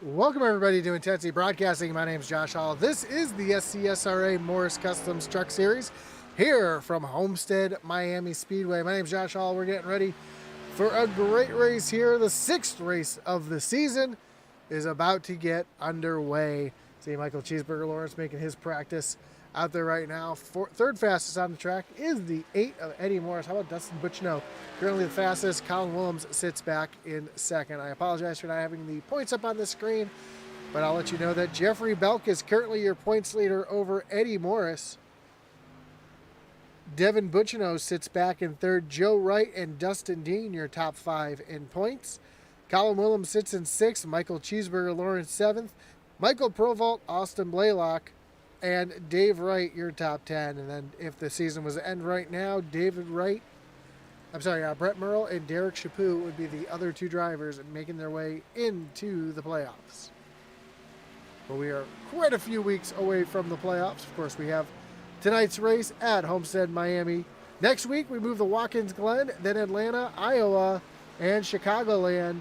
Welcome everybody to Intensity Broadcasting. My name is Josh Hall. This is the SCSRA Morris Customs Truck Series here from Homestead, Miami Speedway. My name is Josh Hall. We're getting ready for a great race here. The 6th race of the season is about to get underway. See Michael Cheeseburger Lawrence making his practice out there right now. Third fastest on the track is the 8 of Eddie Morris. How about Dustin Butchino? Currently the fastest. Colin Willems sits back in second. I apologize for not having the points up on the screen, but I'll let you know that Jeffrey Belk is currently your points leader over Eddie Morris. Devin Butchino sits back in third. Joe Wright and Dustin Dean, your top 5 in points. Colin Willems sits in 6th. Michael Cheeseburger Lawrence 7th. Michael Provolt, Austin Blaylock, and Dave Wright, your top 10. And then if the season was to end right now, Brett Merle and Derek Chaput would be the other 2 drivers making their way into the playoffs. But we are quite a few weeks away from the playoffs. Of course, we have tonight's race at Homestead, Miami. Next week, we move to Watkins Glen, then Atlanta, Iowa, and Chicagoland.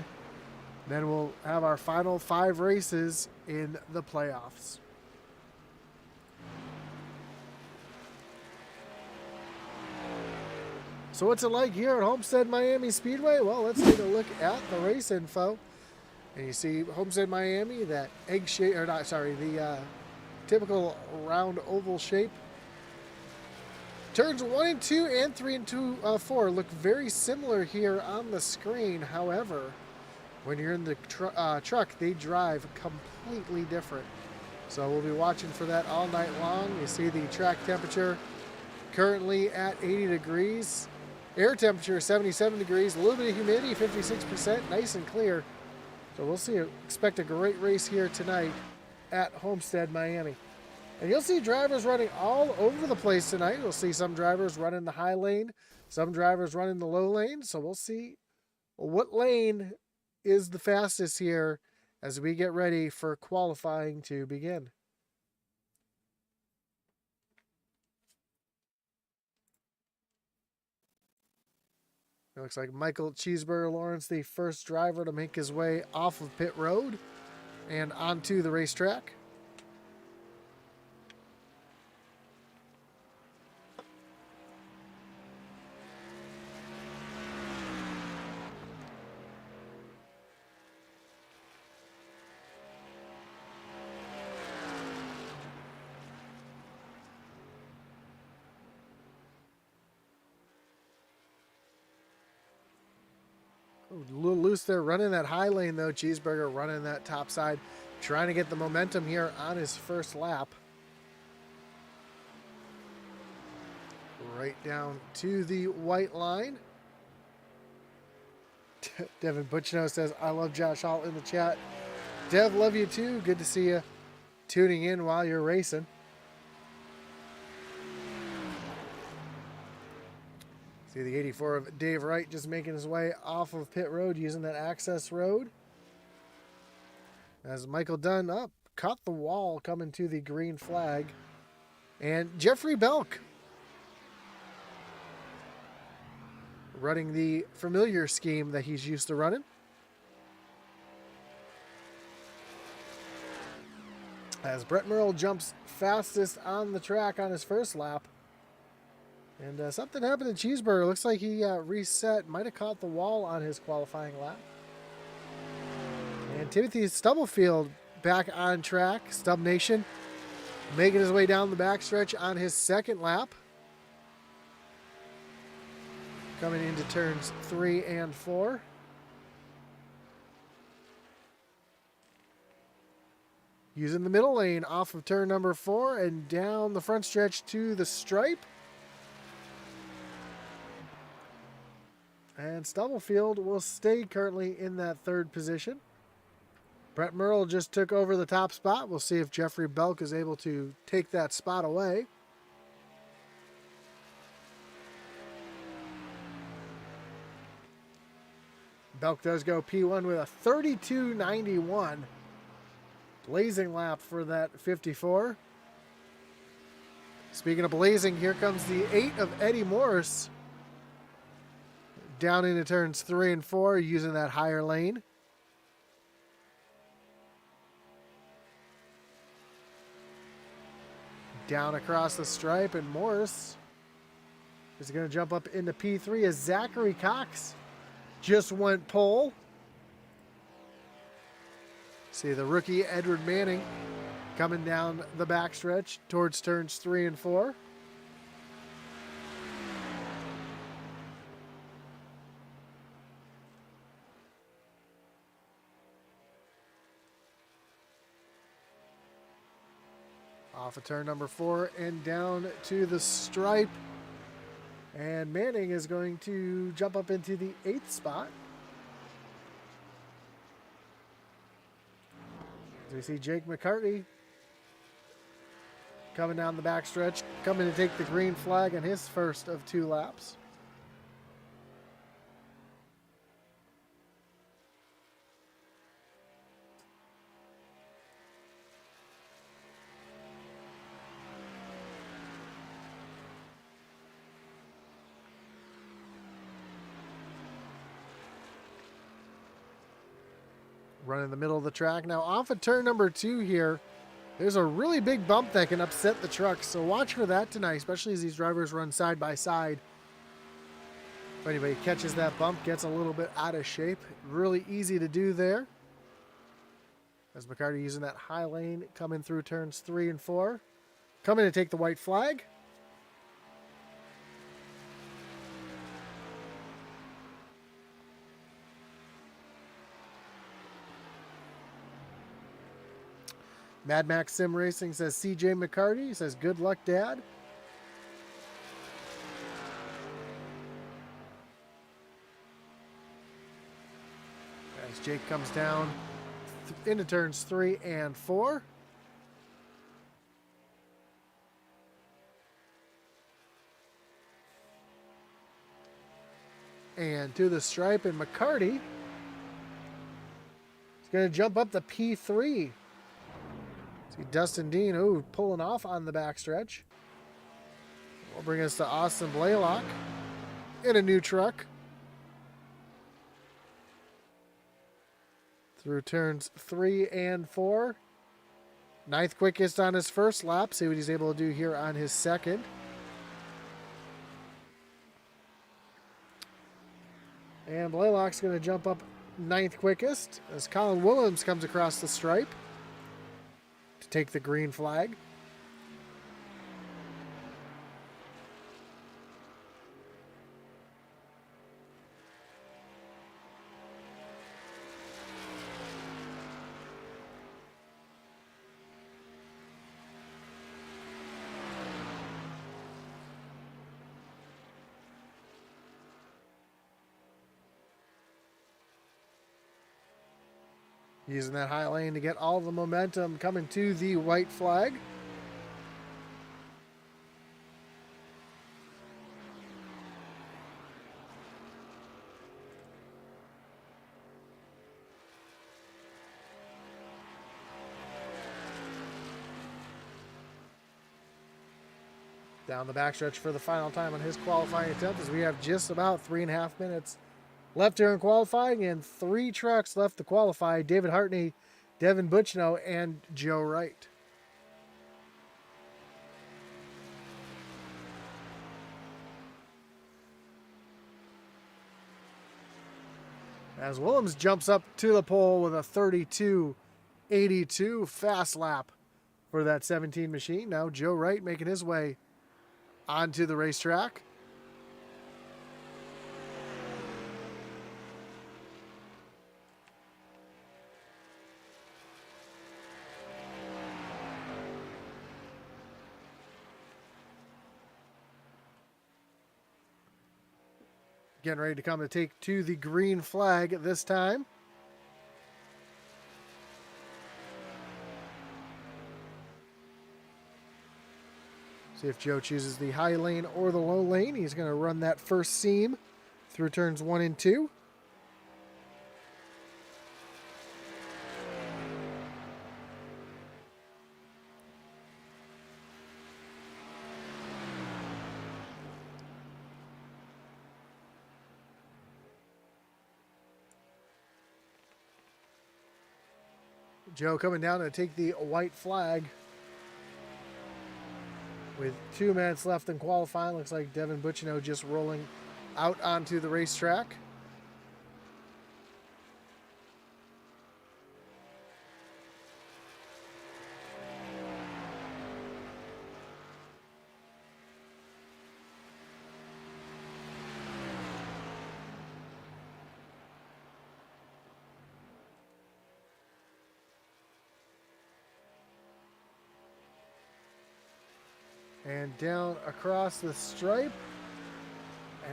Then we'll have our final 5 races in the playoffs. So what's it like here at Homestead Miami Speedway? Well, let's take a look at the race info. And you see Homestead Miami, that egg shape, or not, sorry, the typical round oval shape. Turns 1 and 2 and 3 and 4 look very similar here on the screen. However, when you're in the truck, they drive completely different. So we'll be watching for that all night long. You see the track temperature currently at 80 degrees. Air temperature 77 degrees, a little bit of humidity, 56%, nice and clear. So we'll see, expect a great race here tonight at Homestead, Miami. And you'll see drivers running all over the place tonight. You'll see some drivers running the high lane, some drivers running the low lane. So we'll see what lane is the fastest here as we get ready for qualifying to begin. It looks like Michael Cheeseburger Lawrence, the first driver to make his way off of pit road and onto the racetrack. A little loose there, running that high lane though. Cheeseburger running that top side, trying to get the momentum here on his first lap. Right down to the white line. Devin Butchino says, I love Josh Hall in the chat. Dev, love you too. Good to see you tuning in while you're racing. See the 84 of Dave Wright just making his way off of pit road using that access road. As Michael Dunn up, caught the wall coming to the green flag. And Jeffrey Belk running the familiar scheme that he's used to running. As Brett Merle jumps fastest on the track on his first lap. And something happened to Cheeseburger. Looks like he reset. Might have caught the wall on his qualifying lap. And Timothy Stubblefield back on track. Stub Nation making his way down the backstretch on his second lap. Coming into turns 3 and 4. Using the middle lane off of turn number 4 and down the front stretch to the stripe. And Stubblefield will stay currently in that third position. Brett Merle just took over the top spot. We'll see if Jeffrey Belk is able to take that spot away. Belk does go P1 with a 32.91. Blazing lap for that 54. Speaking of blazing, here comes the 8 of Eddie Morris. Down into turns 3 and 4 using that higher lane. Down across the stripe, and Morris is going to jump up into P3 as Zachary Cox just went pole. See the rookie Edward Manning coming down the backstretch towards turns 3 and 4. Off of turn number 4 and down to the stripe. And Manning is going to jump up into the 8th spot. As we see Jake McCartney coming down the backstretch, coming to take the green flag on his first of 2 laps. Running the middle of the track. Now off of turn number 2 here, there's a really big bump that can upset the truck. So watch for that tonight, especially as these drivers run side by side. If anybody catches that bump, gets a little bit out of shape. Really easy to do there. As McCarty using that high lane, coming through turns 3 and 4. Coming to take the white flag. Mad Max Sim Racing says CJ McCarty. Says good luck, Dad. As Jake comes down into turns 3 and 4. And to the stripe, and McCarty is going to jump up the P3. See Dustin Dean, pulling off on the backstretch. Will bring us to Austin Blaylock in a new truck. Through turns 3 and 4. 9th quickest on his first lap. See what he's able to do here on his second. And Blaylock's going to jump up 9th quickest as Colin Williams comes across the stripe to take the green flag. Using that high lane to get all the momentum coming to the white flag. Down the backstretch for the final time on his qualifying attempt, as we have just about 3.5 minutes left here in qualifying and 3 trucks left to qualify. David Hartney, Devin Butchno, and Joe Wright. As Williams jumps up to the pole with a 32.82 fast lap for that 17 machine. Now Joe Wright making his way onto the racetrack. Getting ready to come to take to the green flag at this time. See if Joe chooses the high lane or the low lane. He's going to run that first seam through turns 1 and 2. Joe coming down to take the white flag. With 2 minutes left in qualifying, looks like Devin Butchino just rolling out onto the racetrack. And down across the stripe.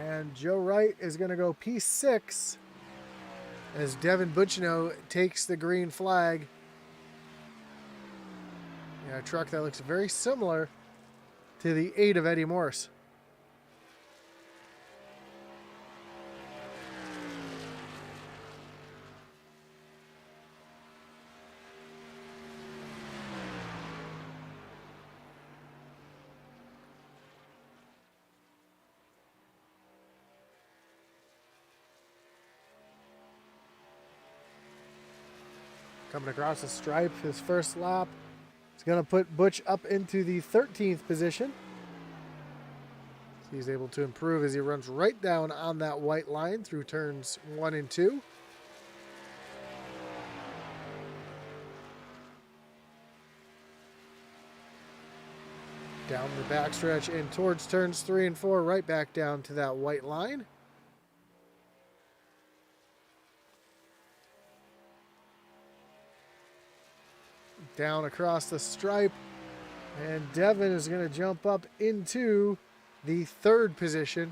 And Joe Wright is going to go P6 as Devin Butchino takes the green flag. A truck that looks very similar to the 8 of Eddie Morse. Coming across the stripe, his first lap. It's going to put Butch up into the 13th position. So he's able to improve as he runs right down on that white line through turns 1 and 2. Down the backstretch and towards turns 3 and 4, right back down to that white line. down across the stripe. And Devin is going to jump up into the 3rd position.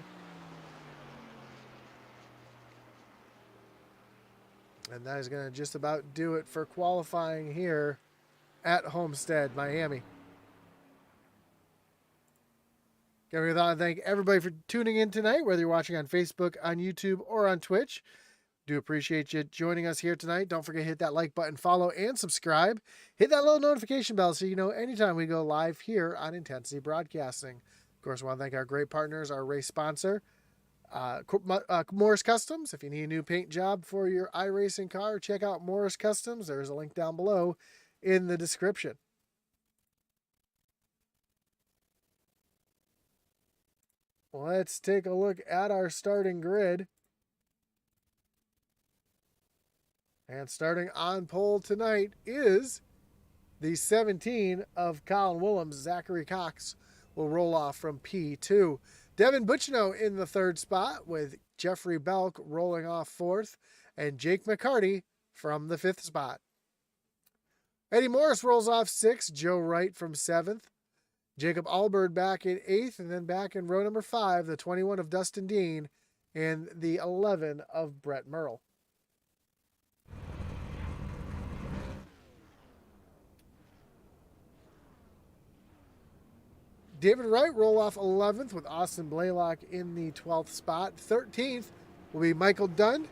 And that is going to just about do it for qualifying here at Homestead, Miami. Again, we thought to thank everybody for tuning in tonight, whether you're watching on Facebook, on YouTube, or on Twitch. Do appreciate you joining us here tonight. Don't forget to hit that like button, follow, and subscribe. Hit that little notification bell so you know anytime we go live here on Intensity Broadcasting. Of course, we want to thank our great partners, our race sponsor, Morris Customs. If you need a new paint job for your iRacing car, check out Morris Customs. There's a link down below in the description. Let's take a look at our starting grid. And starting on pole tonight is the 17 of Colin Willems. Zachary Cox will roll off from P2. Devin Butchino in the 3rd spot, with Jeffrey Belk rolling off 4th, and Jake McCarty from the 5th spot. Eddie Morris rolls off 6th, Joe Wright from 7th. Jacob Albert back in 8th, and then back in row number 5, the 21 of Dustin Dean and the 11 of Brett Merle. David Wright roll off 11th with Austin Blaylock in the 12th spot. 13th will be Michael Dunn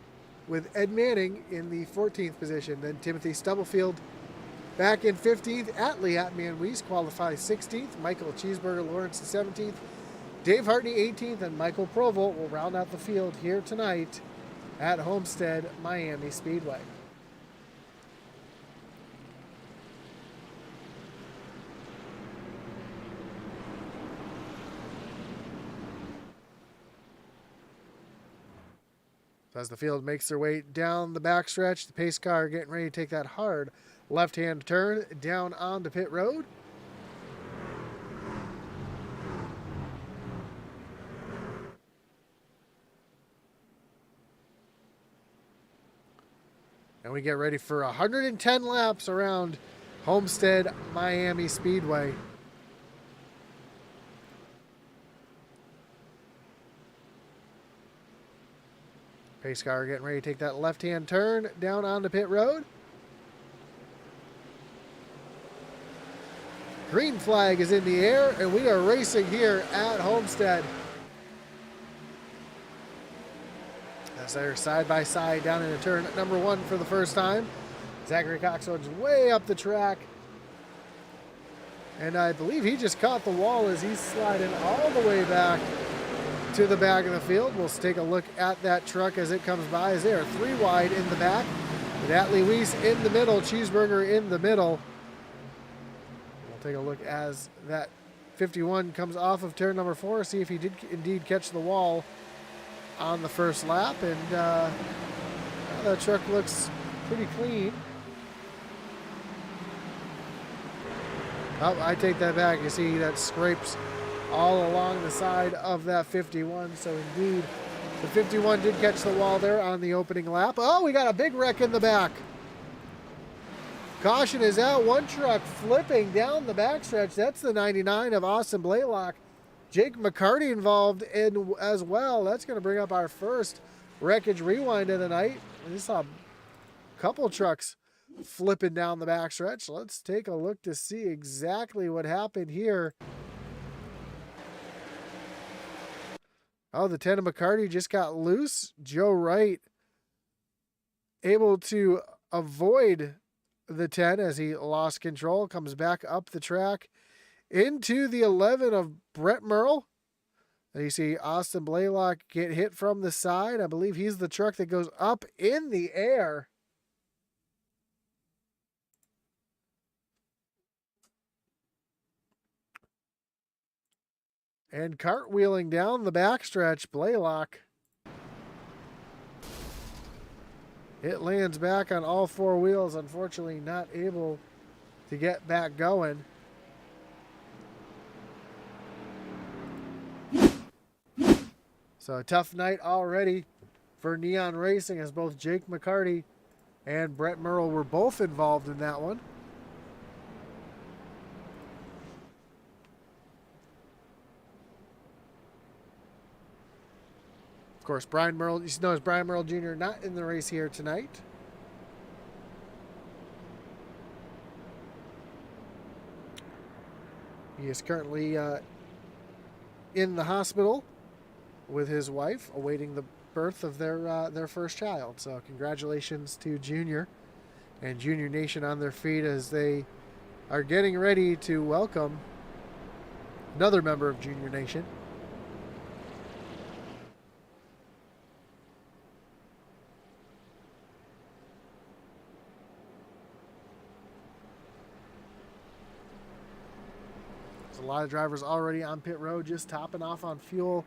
with Ed Manning in the 14th position. Then Timothy Stubblefield back in 15th. Atlee Atman-Weiss qualifies 16th. Michael Cheeseburger Lawrence the 17th. Dave Hartney 18th, and Michael Provolt will round out the field here tonight at Homestead Miami Speedway. As the field makes their way down the backstretch, the pace car getting ready to take that hard left-hand turn down onto pit road. And we get ready for 110 laps around Homestead Miami Speedway. Pace car getting ready to take that left-hand turn down onto pit road. Green flag is in the air, and we are racing here at Homestead. As they're side by side down into turn number 1 for the first time. Zachary Cox runs way up the track. And I believe he just caught the wall as he's sliding all the way back to the back of the field. We'll take a look at that truck as it comes by, as they are 3 wide in the back. With Atlee Weiss in the middle, Cheeseburger in the middle. We'll take a look as that 51 comes off of turn number 4, see if he did indeed catch the wall on the first lap. And that truck looks pretty clean. Oh, I take that back. You see that scrapes all along the side of that 51. So indeed, the 51 did catch the wall there on the opening lap. Oh, we got a big wreck in the back. Caution is out. One truck flipping down the backstretch. That's the 99 of Austin Blaylock. Jake McCarty involved in as well. That's going to bring up our first wreckage rewind of the night. We saw a couple trucks flipping down the backstretch. Let's take a look to see exactly what happened here. Oh, the 10 of McCarty just got loose. Joe Wright able to avoid the 10 as he lost control. Comes back up the track into the 11 of Brett Merle. And you see Austin Blaylock get hit from the side. I believe he's the truck that goes up in the air. And cartwheeling down the backstretch, Blaylock. It lands back on all 4 wheels, unfortunately not able to get back going. So a tough night already for Neon Racing, as both Jake McCarty and Brett Merle were both involved in that one. Of course, Brian Merle, you know, as Brian Merle Jr. not in the race here tonight. He is currently in the hospital with his wife, awaiting the birth of their first child. So congratulations to Junior and Junior Nation on their feet as they are getting ready to welcome another member of Junior Nation. There's a lot of drivers already on pit road, just topping off on fuel,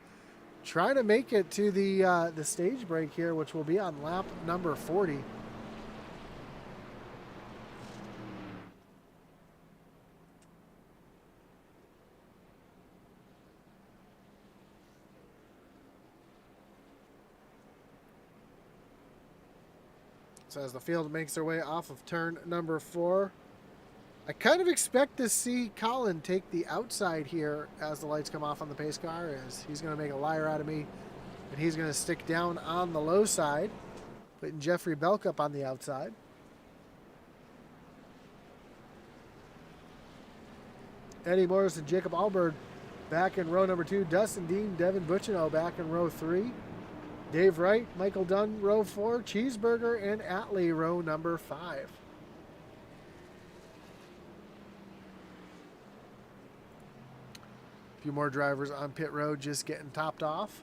trying to make it to the stage break here, which will be on lap number 40. So as the field makes their way off of turn number 4, I kind of expect to see Colin take the outside here as the lights come off on the pace car, as he's going to make a liar out of me, and he's going to stick down on the low side, putting Jeffrey Belk up on the outside. Eddie Morris and Jacob Alberg back in row number 2. Dustin Dean, Devin Butchino back in row 3. Dave Wright, Michael Dunn, row 4. Cheeseburger and Atlee, row number 5. A few more drivers on pit road just getting topped off.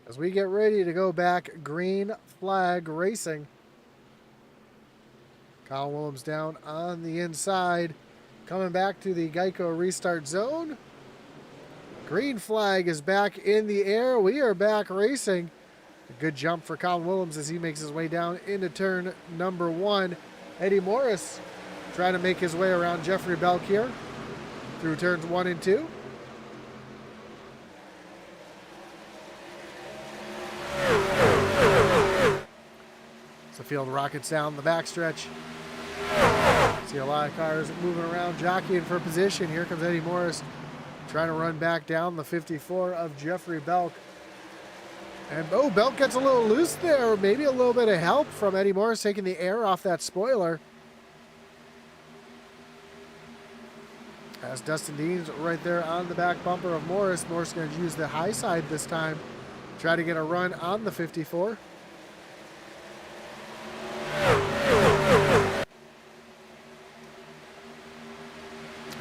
As we get ready to go back, green flag racing. Kyle Williams down on the inside, coming back to the Geico restart zone. Green flag is back in the air. We are back racing. A good jump for Colin Williams as he makes his way down into turn number 1. Eddie Morris trying to make his way around Jeffrey Belk here through turns 1 and 2. So the field rockets down the backstretch. See a lot of cars moving around, jockeying for position. Here comes Eddie Morris trying to run back down the 54 of Jeffrey Belk. And Belk gets a little loose there. Maybe a little bit of help from Eddie Morris taking the air off that spoiler. As Dustin Dean's right there on the back bumper of Morris. Morris going to use the high side this time. Try to get a run on the 54.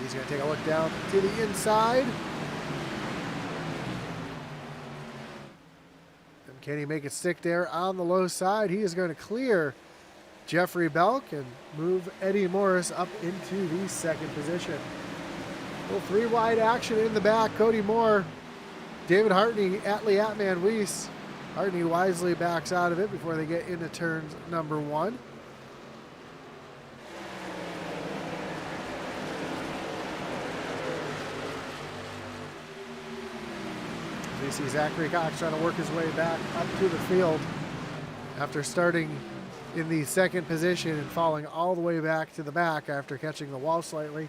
He's going to take a look down to the inside. And can he make it stick there on the low side? He is going to clear Jeffrey Belk and move Eddie Morris up into the second position. Little 3-wide action in the back. Cody Moore, David Hartney, Atlee Atman Weiss. Hartney wisely backs out of it before they get into turns number 1. We see Zachary Cox trying to work his way back up to the field after starting in the second position and falling all the way back to the back after catching the wall slightly.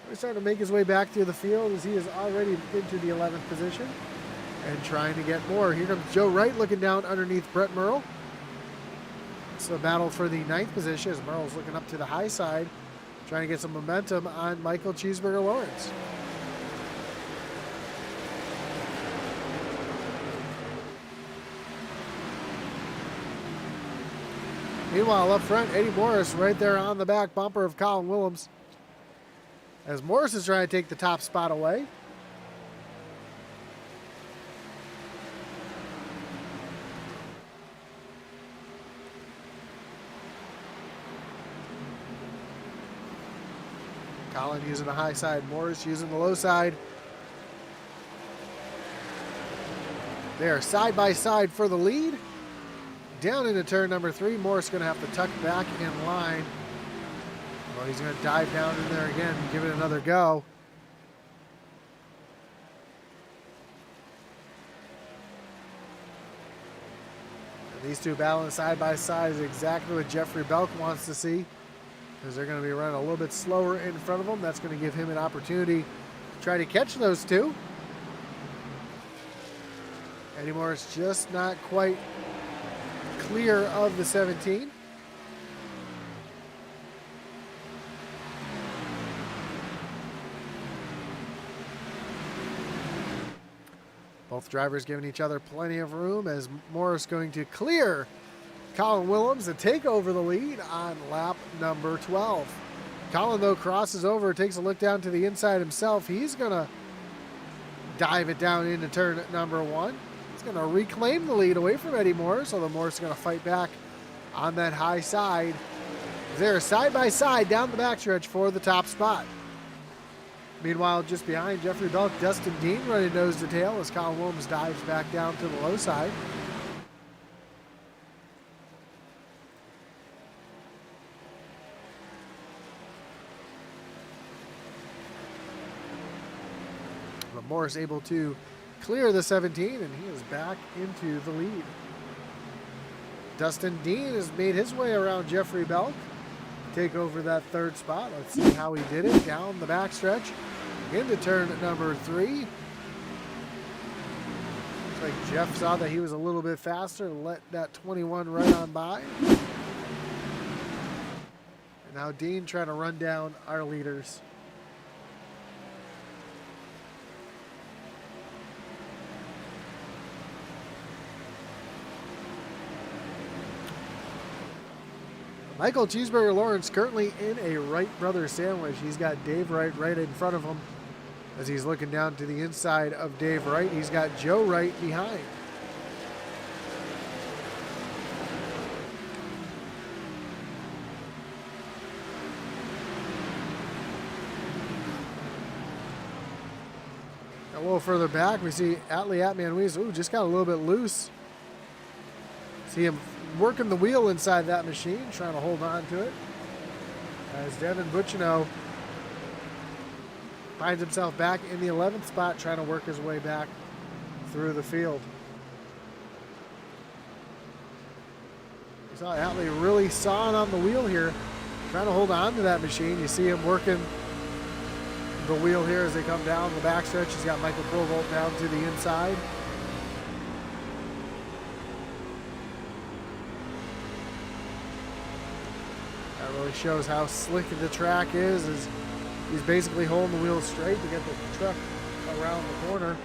He's starting to make his way back through the field as he is already into the 11th position and trying to get more. Here comes Joe Wright looking down underneath Brett Merle. It's a battle for the 9th position as Merle's looking up to the high side, trying to get some momentum on Michael Cheeseburger Lawrence. Meanwhile, up front, Eddie Morris right there on the back bumper of Colin Williams. As Morris is trying to take the top spot away. Colin using the high side, Morris using the low side. They are side by side for the lead. Down into turn number 3, Morris going to have to tuck back in line. Well, he's going to dive down in there again and give it another go. And these two battling side by side is exactly what Jeffrey Belk wants to see, because they're going to be running a little bit slower in front of him. That's going to give him an opportunity to try to catch those two. Eddie Morris just not quite clear of the 17. Both drivers giving each other plenty of room as Morris going to clear Colin Willems to take over the lead on lap number 12. Colin, though, crosses over, takes a look down to the inside himself. He's going to dive it down into turn number 1. He's going to reclaim the lead away from Eddie Morris, although Morris is going to fight back on that high side. They're side by side down the backstretch for the top spot. Meanwhile, just behind Jeffrey Belk, Dustin Dean running nose to tail as Colin Willems dives back down to the low side. But Morris able to clear the 17, and he is back into the lead. Dustin Dean has made his way around Jeffrey Belk to take over that third spot. Let's see how he did it down the backstretch into turn number 3. Looks like Jeff saw that he was a little bit faster and let that 21 right on by. And now Dean trying to run down our leaders. Michael Cheeseburger Lawrence currently in a Wright Brothers sandwich. He's got Dave Wright right in front of him as he's looking down to the inside of Dave Wright. He's got Joe Wright behind. A little further back, we see Atlee Atman-Weiss. Ooh, just got a little bit loose. See him working the wheel inside that machine, trying to hold on to it. As Devin Buccino finds himself back in the 11th spot, trying to work his way back through the field. You saw Atlee really sawing on the wheel here, trying to hold on to that machine. You see him working the wheel here as they come down the backstretch. He's got Michael Provolt down to the inside. Really shows how slick the track is, as he's basically holding the wheel straight to get the truck around the corner.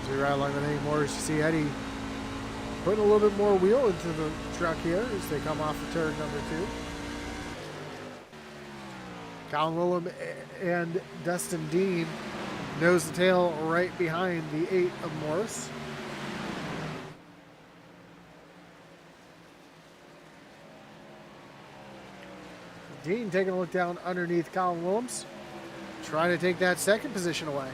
As we ride along with Eddie Morris, you see Eddie putting a little bit more wheel into the truck here as they come off of turn number 2. Colin Willems and Dustin Dean nose to tail right behind the 8 of Morris. Dean taking a look down underneath Colin Willems, trying to take that second position away.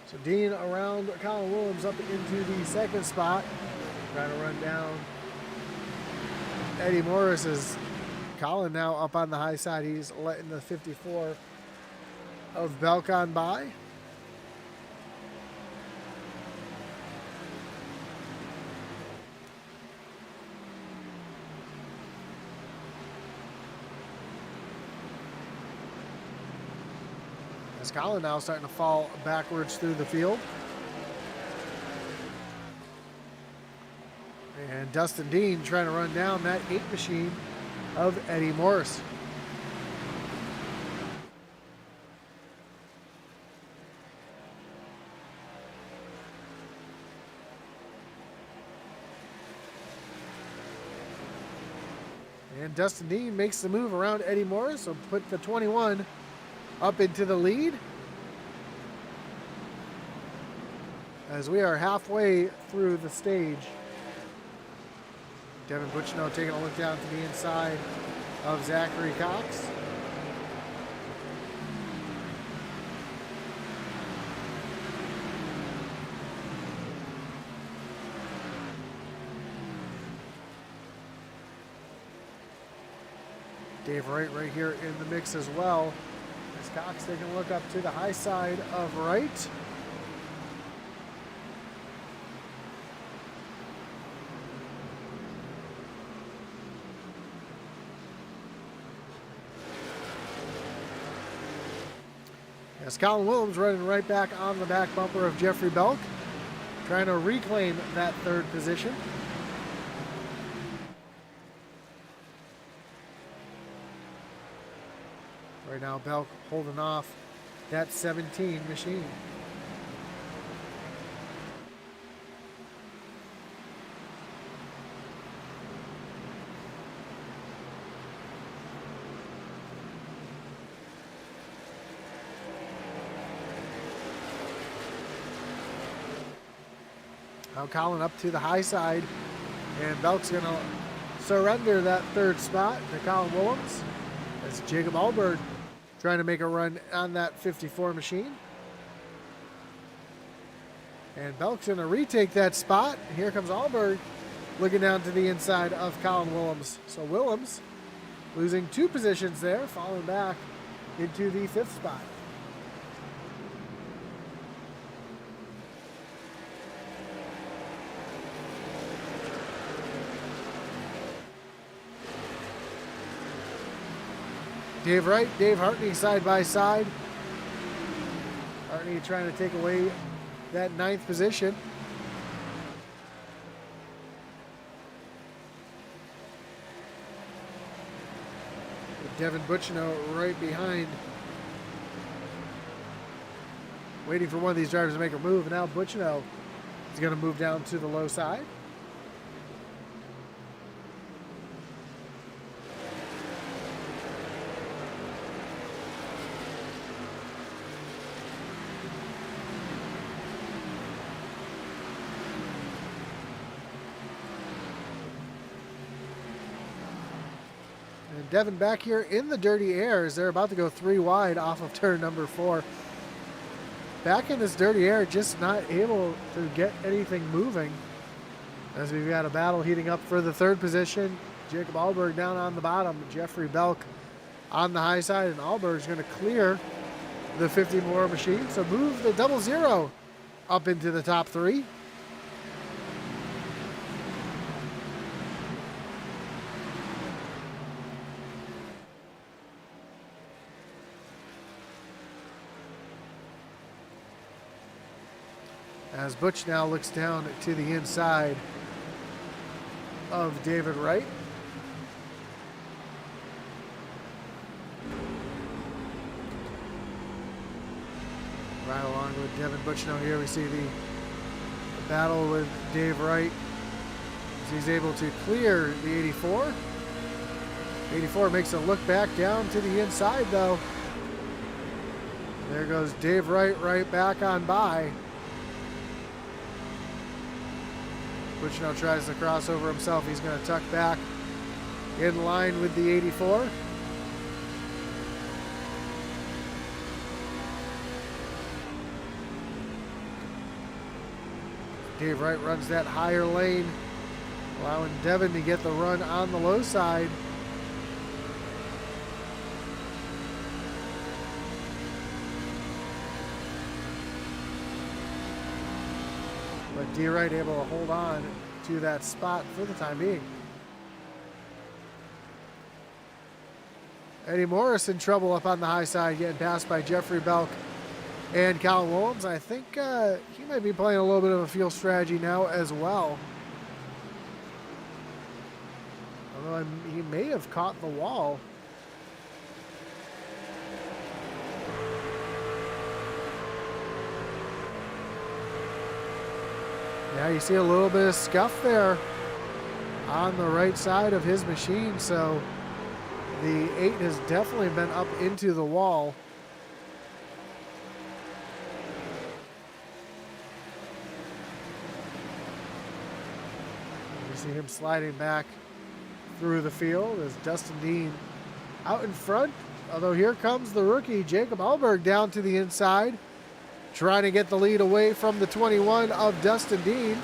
So Dean around Colin Willems up into the second spot, trying to run down Eddie Morris. As Colin now up on the high side. He's letting the 54 of Belk on by. As Colin now starting to fall backwards through the field. And Dustin Dean trying to run down that 8 machine of Eddie Morris. And Dustin Dean makes the move around Eddie Morris, so put the 21 up into the lead. As we are halfway through the stage. Devin Butchino taking a look down to the inside of Zachary Cox. Dave Wright right here in the mix as well. As Cox taking a look up to the high side of Wright. As Colin Willems running right back on the back bumper of Jeffrey Belk, trying to reclaim that third position. Right now, Belk holding off that 17 machine. Now Colin up to the high side, and Belk's going to surrender that third spot to Colin Willems. As Jacob Alberg trying to make a run on that 54 machine. And Belk's going to retake that spot. And here comes Alberg looking down to the inside of Colin Willems. So Willems losing 2 positions there, falling back into the 5th spot. Dave Wright, Dave Hartney side by side. Hartney trying to take away that 9th position. Devin Butchino right behind. Waiting for one of these drivers to make a move. And now Butchino is going to move down to the low side. Devin back here in the dirty air as they're about to go 3 wide off of turn number 4. Back in this dirty air, just not able to get anything moving. As we've got a battle heating up for the 3rd position. Jacob Alberg down on the bottom. Jeffrey Belk on the high side. And Alberg's going to clear the 50 more machine. So move the 00 up into the top 3. As Butch now looks down to the inside of David Wright. Right along with Devin Butchno here, we see the battle with Dave Wright as he's able to clear the 84. 84 makes a look back down to the inside though. There goes Dave Wright right back on by. Butchno tries to cross over himself. He's going to tuck back in line with the 84. Dave Wright runs that higher lane, allowing Devin to get the run on the low side. But D. Wright able to hold on to that spot for the time being. Eddie Morris in trouble up on the high side, getting passed by Jeffrey Belk and Colin Willems. I think he might be playing a little bit of a fuel strategy now as well. Although he may have caught the wall. Yeah, you see a little bit of scuff there on the right side of his machine, so the 8 has definitely been up into the wall. You see him sliding back through the field as Dustin Dean out in front. Although here comes the rookie, Jacob Alberg, down to the inside, trying to get the lead away from the 21 of Dustin Dean.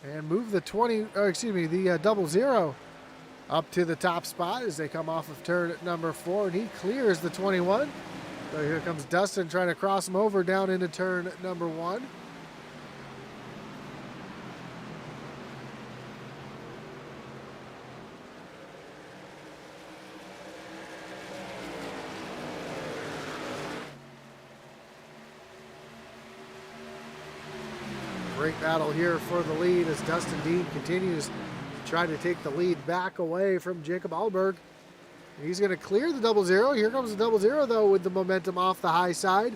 And move the 00 up to the top spot as they come off of turn number 4, and he clears the 21. So here comes Dustin trying to cross him over down into turn number 1. Great battle here for the lead as Dustin Dean continues to try to take the lead back away from Jacob Alberg. He's going to clear the 00. Here comes the 00 though with the momentum off the high side.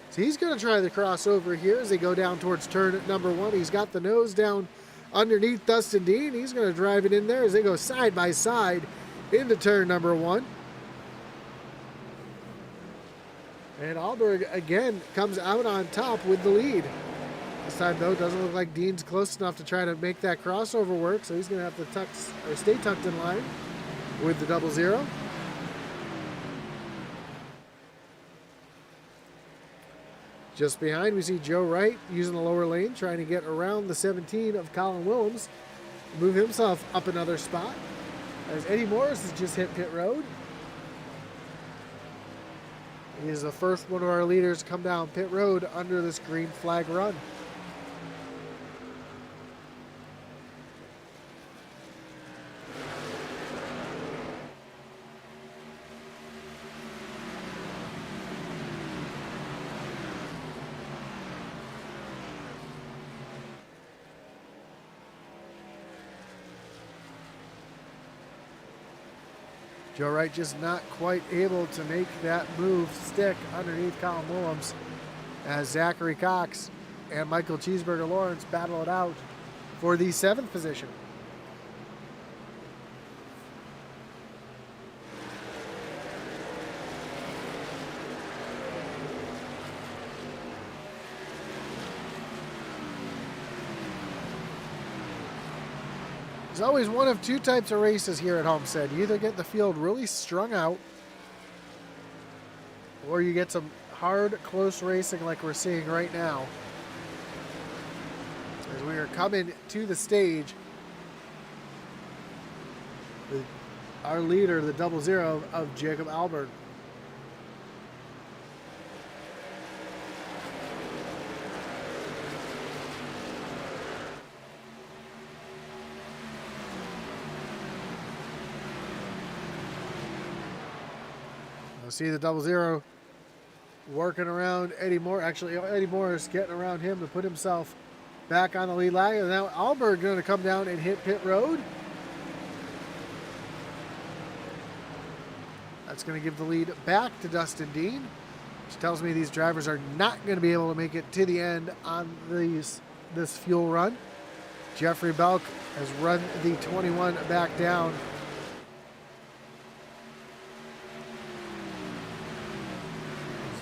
So he's going to try the crossover here as they go down towards turn number 1. He's got the nose down underneath Dustin Dean. He's going to drive it in there as they go side by side into turn number 1. And Alberg again comes out on top with the lead. This time, though, doesn't look like Dean's close enough to try to make that crossover work, so he's going to have to stay tucked in line with the 00. Just behind, we see Joe Wright using the lower lane, trying to get around the 17 of Colin Willems, move himself up another spot, as Eddie Morris has just hit pit road. He is the first one of our leaders to come down pit road under this green flag run. Joe Wright just not quite able to make that move stick underneath Colin Willems as Zachary Cox and Michael Cheeseburger Lawrence battle it out for the 7th position. There's always one of two types of races here at Homestead. You either get the field really strung out, or you get some hard, close racing like we're seeing right now. As we are coming to the stage, our leader, the 00 of Jacob Alberg. See the 00 working around Eddie Moore. Actually, Eddie Moore is getting around him to put himself back on the lead line. And now Alberg going to come down and hit pit road. That's going to give the lead back to Dustin Dean, which tells me these drivers are not going to be able to make it to the end on this fuel run. Jeffrey Belk has run the 21 back down.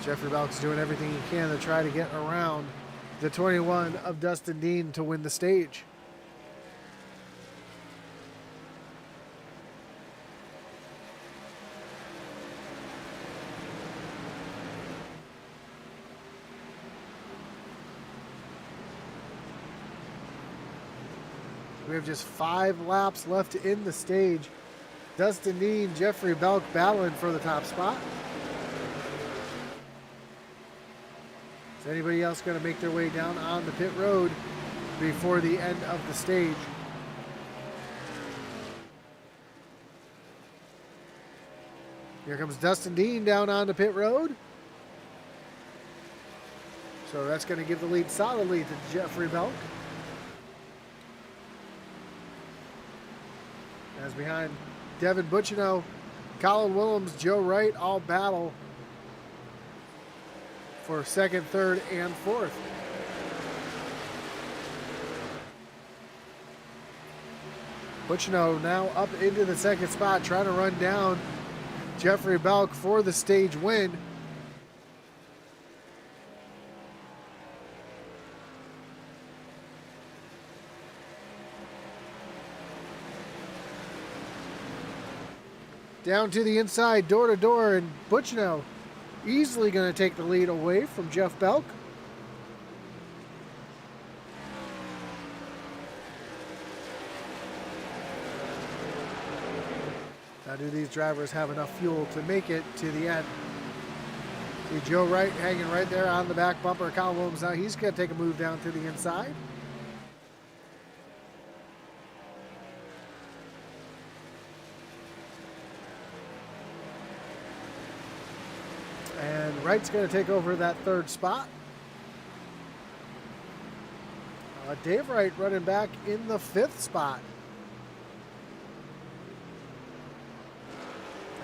Jeffrey Belk's doing everything he can to try to get around the 21 of Dustin Dean to win the stage. We have just 5 laps left in the stage. Dustin Dean, Jeffrey Belk battling for the top spot. Is anybody else going to make their way down on the pit road before the end of the stage? Here comes Dustin Dean down on the pit road. So that's going to give the lead solidly to Jeffrey Belk. As behind Devin Butchino Colin Willems, Joe Wright all battle for second, third, and fourth. Butchino now up into the second spot, trying to run down Jeffrey Belk for the stage win. Down to the inside, door to door, and Butchino easily going to take the lead away from Jeff Belk. Now, do these drivers have enough fuel to make it to the end? See Joe Wright hanging right there on the back bumper. Colin Williams now, he's going to take a move down to the inside. And Wright's going to take over that third spot. Dave Wright running back in the fifth spot.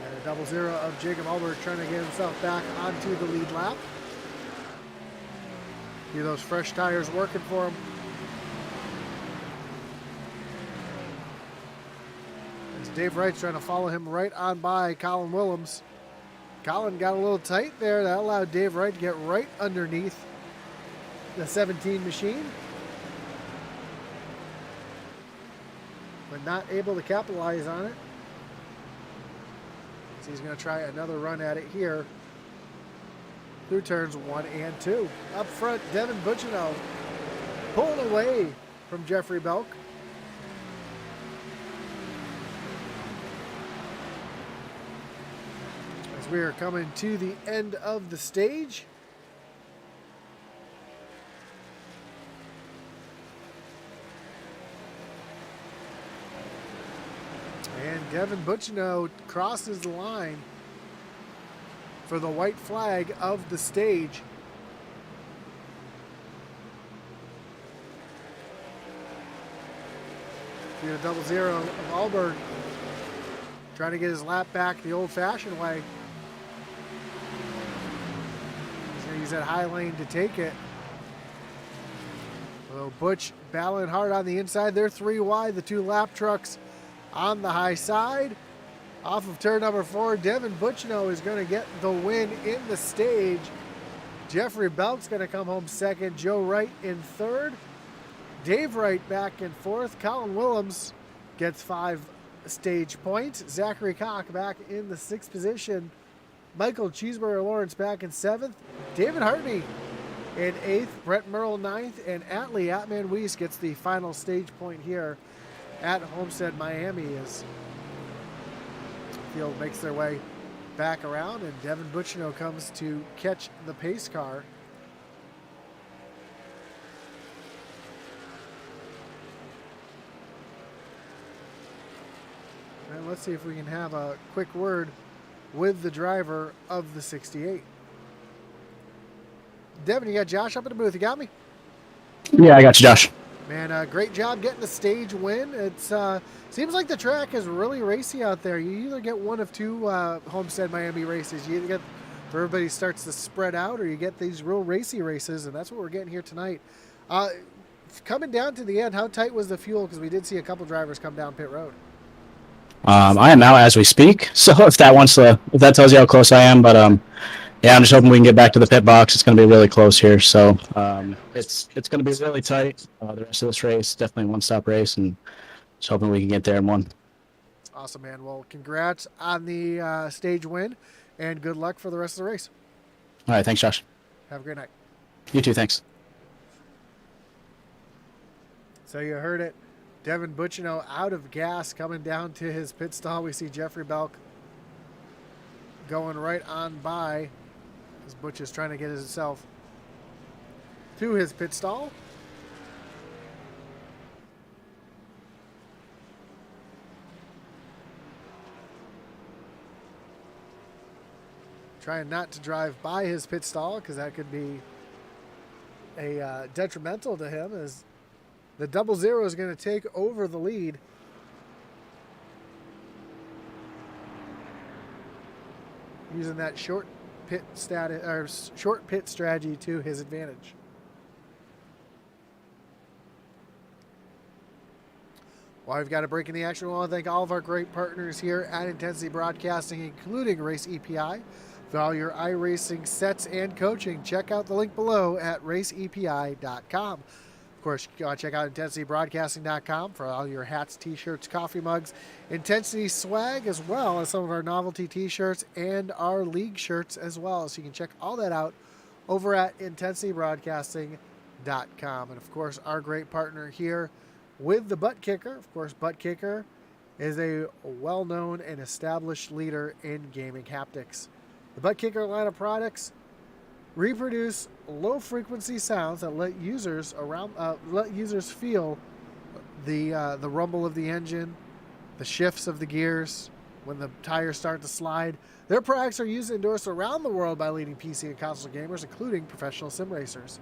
And a double zero of Jacob Albert trying to get himself back onto the lead lap. See those fresh tires working for him. As Dave Wright's trying to follow him right on by Colin Willems. Colin got a little tight there. That allowed Dave Wright to get right underneath the 17 machine, but not able to capitalize on it. So he's going to try another run at it here through turns 1 and 2. Up front, Devin Butchino pulling away from Jeffrey Belk. As we are coming to the end of the stage. And Devin Butchino crosses the line for the white flag of the stage. We had a double zero of Alberg trying to get his lap back the old-fashioned way. He's going to use that high lane to take it. So Butch battling hard on the inside. They're 3 wide, the 2 lap trucks on the high side. Off of turn number 4, Devin Butchino is going to get the win in the stage. Jeffrey Belk's going to come home second. Joe Wright in third. Dave Wright back in fourth. Colin Willems gets 5 stage points. Zachary Koch back in the 6th position. Michael Cheeseburger Lawrence back in 7th. David Hartney in 8th. Brett Merle 9th. And Atlee Atman Weiss gets the final stage point here at Homestead, Miami, as the field makes their way back around and Devin Butchino comes to catch the pace car. And let's see if we can have a quick word with the driver of the 68. Devin, you got Josh up in the booth. You got me? Yeah, I got you, Josh. Man, great job getting the stage win. It's seems like the track is really racy out there. You either get one of 2 Homestead Miami races. You either get, where everybody starts to spread out, or you get these real racy races, and that's what we're getting here tonight. Coming down to the end, how tight was the fuel? Because we did see a couple drivers come down pit road. I am now as we speak, so if that tells you how close I am, but yeah, I'm just hoping we can get back to the pit box. It's going to be really close here, so it's going to be really tight. The rest of this race, definitely a one-stop race, and just hoping we can get there in one. Awesome, man. Well, congrats on the stage win, and good luck for the rest of the race. All right, thanks, Josh. Have a great night. You too, thanks. So you heard it. Devin Butchino out of gas coming down to his pit stall. We see Jeffrey Belk going right on by as Butch is trying to get himself to his pit stall. Trying not to drive by his pit stall because that could be a detrimental to him, as the double zero is going to take over the lead. using that short pit status or short pit strategy to his advantage. While we've got a break in the action, we want to thank all of our great partners here at Intensity Broadcasting, including Race EPI. For all your iRacing sets and coaching, check out the link below at raceepi.com. Of course, check out intensitybroadcasting.com for all your hats, t-shirts, coffee mugs, Intensity swag, as well as some of our novelty t-shirts and our league shirts as well. So you can check all that out over at intensitybroadcasting.com. And of course, our great partner here with the Butt Kicker. Of course, Butt Kicker is a well-known and established leader in gaming haptics. The Butt Kicker line of products reproduce low-frequency sounds that let users feel the rumble of the engine, the shifts of the gears when the tires start to slide. Their products are used and endorsed around the world by leading PC and console gamers, including professional sim racers.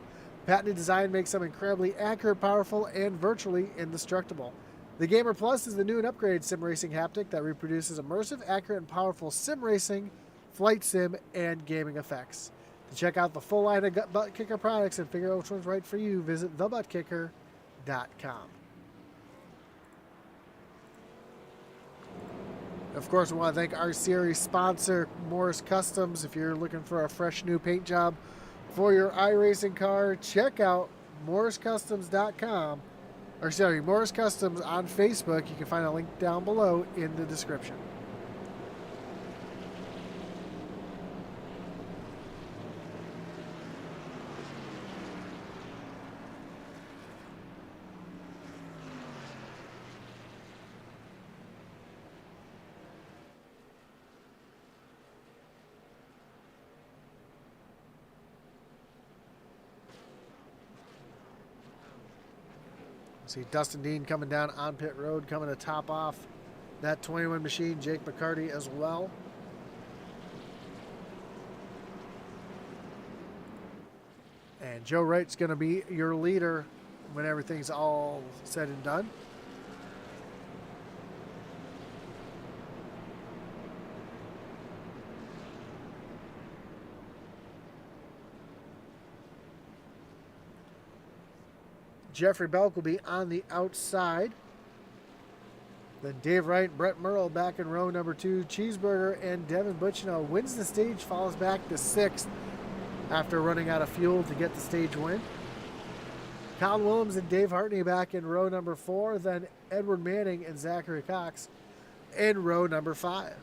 Patented design makes them incredibly accurate, powerful, and virtually indestructible. The Gamer Plus is the new and upgraded sim racing haptic that reproduces immersive, accurate, and powerful sim racing, flight sim, and gaming effects. To check out the full line of Butt Kicker products and figure out which one's right for you, visit thebuttkicker.com. Of course, we want to thank our series sponsor, Morris Customs. If you're looking for a fresh new paint job for your iRacing car, check out morriscustoms.com. Or sorry, Morris Customs on Facebook. You can find a link down below in the description. See Dustin Dean coming down on pit road, coming to top off that 21 machine. Jake McCarty as well. And Joe Wright's going to be your leader when everything's all said and done. Jeffrey Belk will be on the outside. Then Dave Wright, Brett Merle back in row number 2. Cheeseburger and Devin Butchino wins the stage, falls back to 6th after running out of fuel to get the stage win. Colin Williams and Dave Hartney back in row number 4. Then Edward Manning and Zachary Cox in row number 5.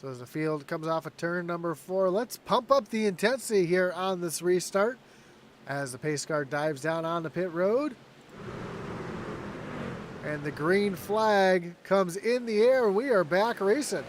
So as the field comes off of turn number 4, let's pump up the intensity here on this restart as the pace car dives down on the pit road. And the green flag comes in the air. We are back racing.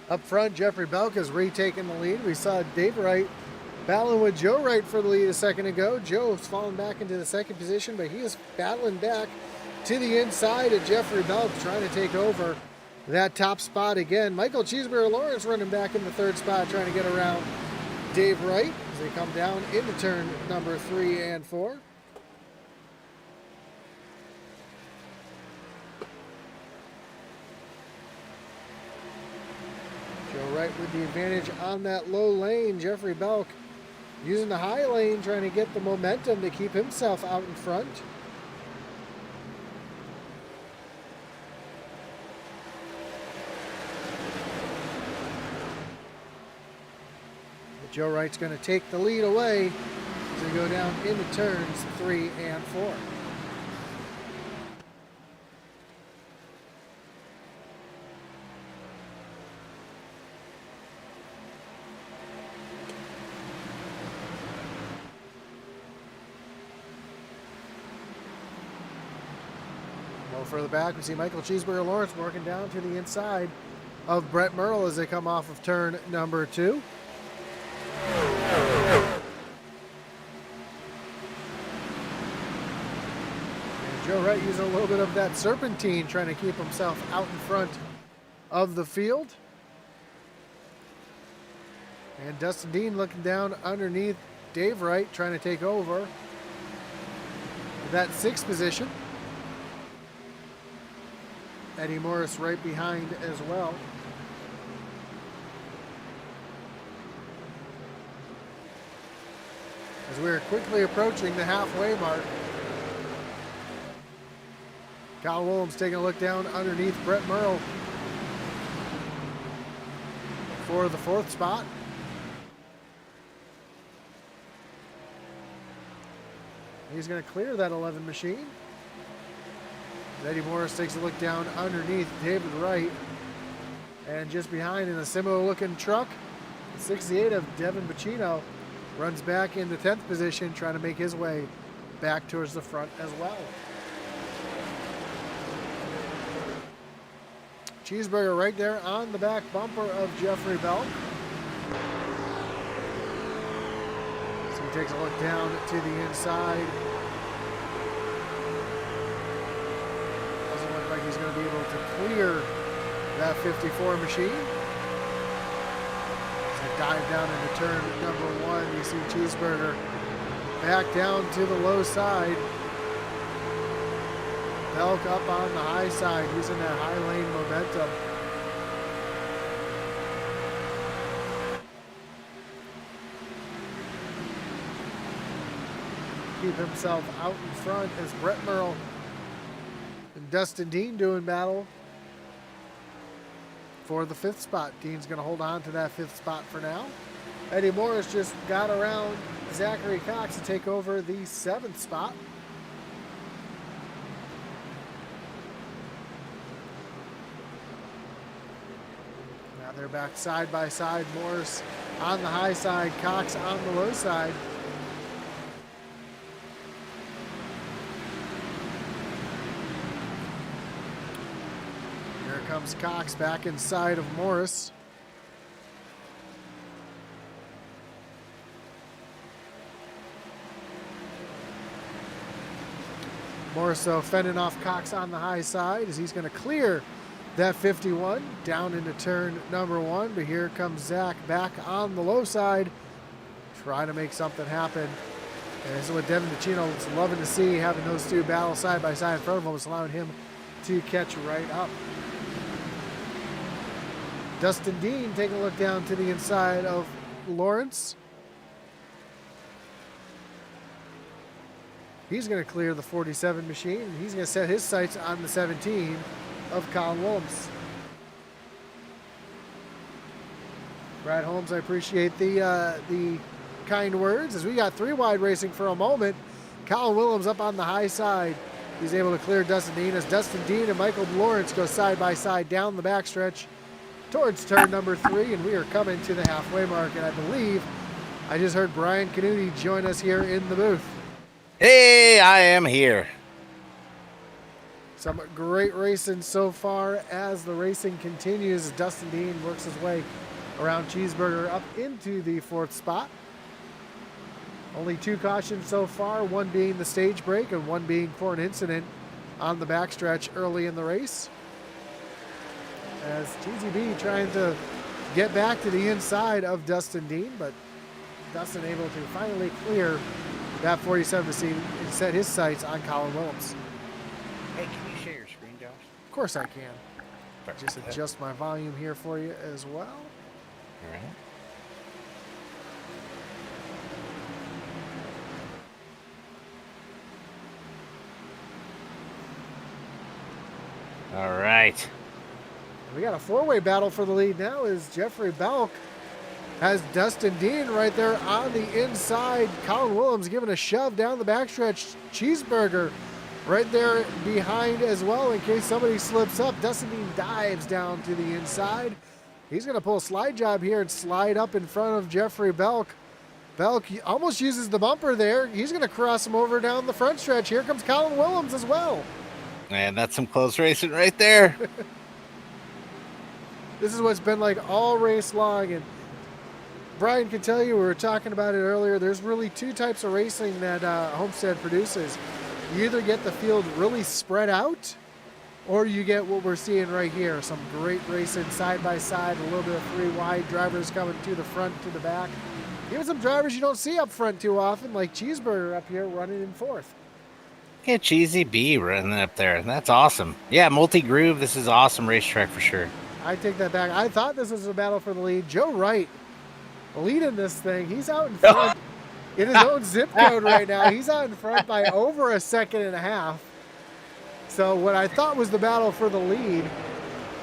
Up front, Jeffrey Belk is retaking the lead. We saw Dave Wright battling with Joe Wright for the lead a second ago. Joe's fallen back into the second position, but he is battling back to the inside of Jeffrey Belk, trying to take over that top spot again. Michael Cheeseburger Lawrence running back in the third spot, trying to get around Dave Wright as they come down into turn number 3 and 4. Joe Wright with the advantage on that low lane. Jeffrey Belk using the high lane, trying to get the momentum to keep himself out in front. But Joe Wright's going to take the lead away as they go down into turns 3 and 4. Further back, we see Michael Cheeseburger Lawrence working down to the inside of Brett Merle as they come off of turn number 2. And Joe Wright using a little bit of that serpentine, trying to keep himself out in front of the field. And Dustin Dean looking down underneath Dave Wright, trying to take over that 6th position. Eddie Morris right behind as well. As we're quickly approaching the halfway mark, Kyle Williams taking a look down underneath Brett Merle for the 4th spot. He's going to clear that 11 machine. Eddie Morris takes a look down underneath David Wright. And just behind in a similar looking truck, 68 of Devin Bacino runs back in the 10th position, trying to make his way back towards the front as well. Cheeseburger right there on the back bumper of Jeffrey Belk. So he takes a look down to the inside. He's going to be able to clear that 54 machine. As they dive down into turn number 1, you see Cheeseburger back down to the low side. Belk up on the high side, using that high lane momentum. Keep himself out in front as Brett Merle and Dustin Dean doing battle for the 5th spot. Dean's going to hold on to that 5th spot for now. Eddie Morris just got around Zachary Cox to take over the 7th spot. Now they're back side by side. Morris on the high side, Cox on the low side. Comes Cox back inside of Morris. Morris though fending off Cox on the high side as he's going to clear that 51 down into turn number 1. But here comes Zach back on the low side, trying to make something happen. And this is what Devin Bacino was loving to see, having those two battle side by side in front of him, was allowing him to catch right up. Dustin Dean taking a look down to the inside of Lawrence. He's going to clear the 47 machine, and he's going to set his sights on the 17 of Colin Williams. Brad Holmes, I appreciate the kind words as we got 3 wide racing for a moment. Colin Williams up on the high side. He's able to clear Dustin Dean as Dustin Dean and Michael Lawrence go side by side down the backstretch towards turn number 3, and we are coming to the halfway mark. And I believe I just heard Brian Canuti join us here in the booth. Hey, I am here. Some great racing so far as the racing continues. Dustin Dean works his way around Cheeseburger up into the 4th spot. Only 2 cautions so far, one being the stage break and one being for an incident on the backstretch early in the race. As Cheesy B trying to get back to the inside of Dustin Dean, but Dustin able to finally clear that 47 to set his sights on Colin Williams. Hey, can you share your screen, Josh? Of course I can. Just adjust my volume here for you as well. All right. All right. We got a 4-way battle for the lead now as Jeffrey Belk has Dustin Dean right there on the inside. Colin Williams giving a shove down the backstretch. Cheeseburger right there behind as well in case somebody slips up. Dustin Dean dives down to the inside. He's going to pull a slide job here and slide up in front of Jeffrey Belk. Belk almost uses the bumper there. He's going to cross him over down the front stretch. Here comes Colin Williams as well. Man, that's some close racing right there. This is what's been like all race long, and Brian can tell you, we were talking about it earlier, there's really 2 types of racing that Homestead produces. You either get the field really spread out, or you get what we're seeing right here, some great racing side by side, a little bit of 3 wide, drivers coming to the front, to the back. Even some drivers you don't see up front too often, like Cheeseburger up here running in 4th. Yeah, Cheesy B running up there. That's awesome. Yeah, multi-groove. This is awesome racetrack for sure. I take that back. I thought this was a battle for the lead. Joe Wright leading this thing. He's out in front in his own zip code right now. He's out in front by over a second and a half. So what I thought was the battle for the lead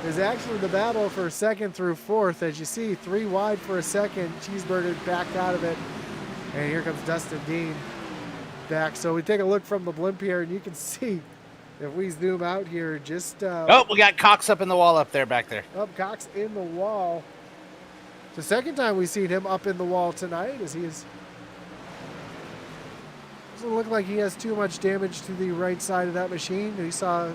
is actually the battle for 2nd through 4th. As you see, 3 wide for a second. Cheeseburger backed out of it. And here comes Dustin Dean back. So we take a look from the blimp here, and you can see if we zoom out here, just oh, we got Cox up in the wall up there, back there. Up Cox in the wall. It's the second time we've seen him up in the wall tonight, as he's doesn't look like he has too much damage to the right side of that machine. We saw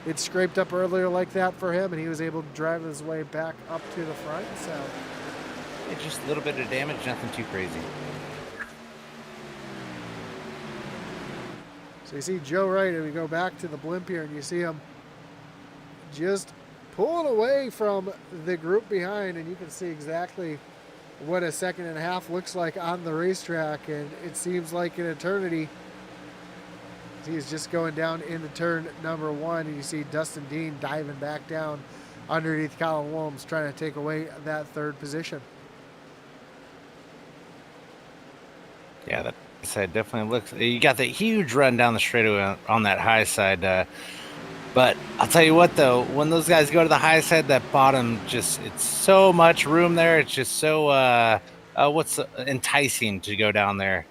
it scraped up earlier like that for him, and he was able to drive his way back up to the front. So Yeah, just a little bit of damage, nothing too crazy. So you see Joe Wright, and we go back to the blimp here, and you see him just pulling away from the group behind, and you can see exactly what a second and a half looks like on the racetrack, and it seems like an eternity. He's just going down into turn number 1, and you see Dustin Dean diving back down underneath Colin Williams, trying to take away that 3rd position. Yeah, that side definitely looks. You got that huge run down the straightaway on that high side. But I'll tell you what, though, when those guys go to the high side, that bottom it's so much room there. It's just so enticing to go down there.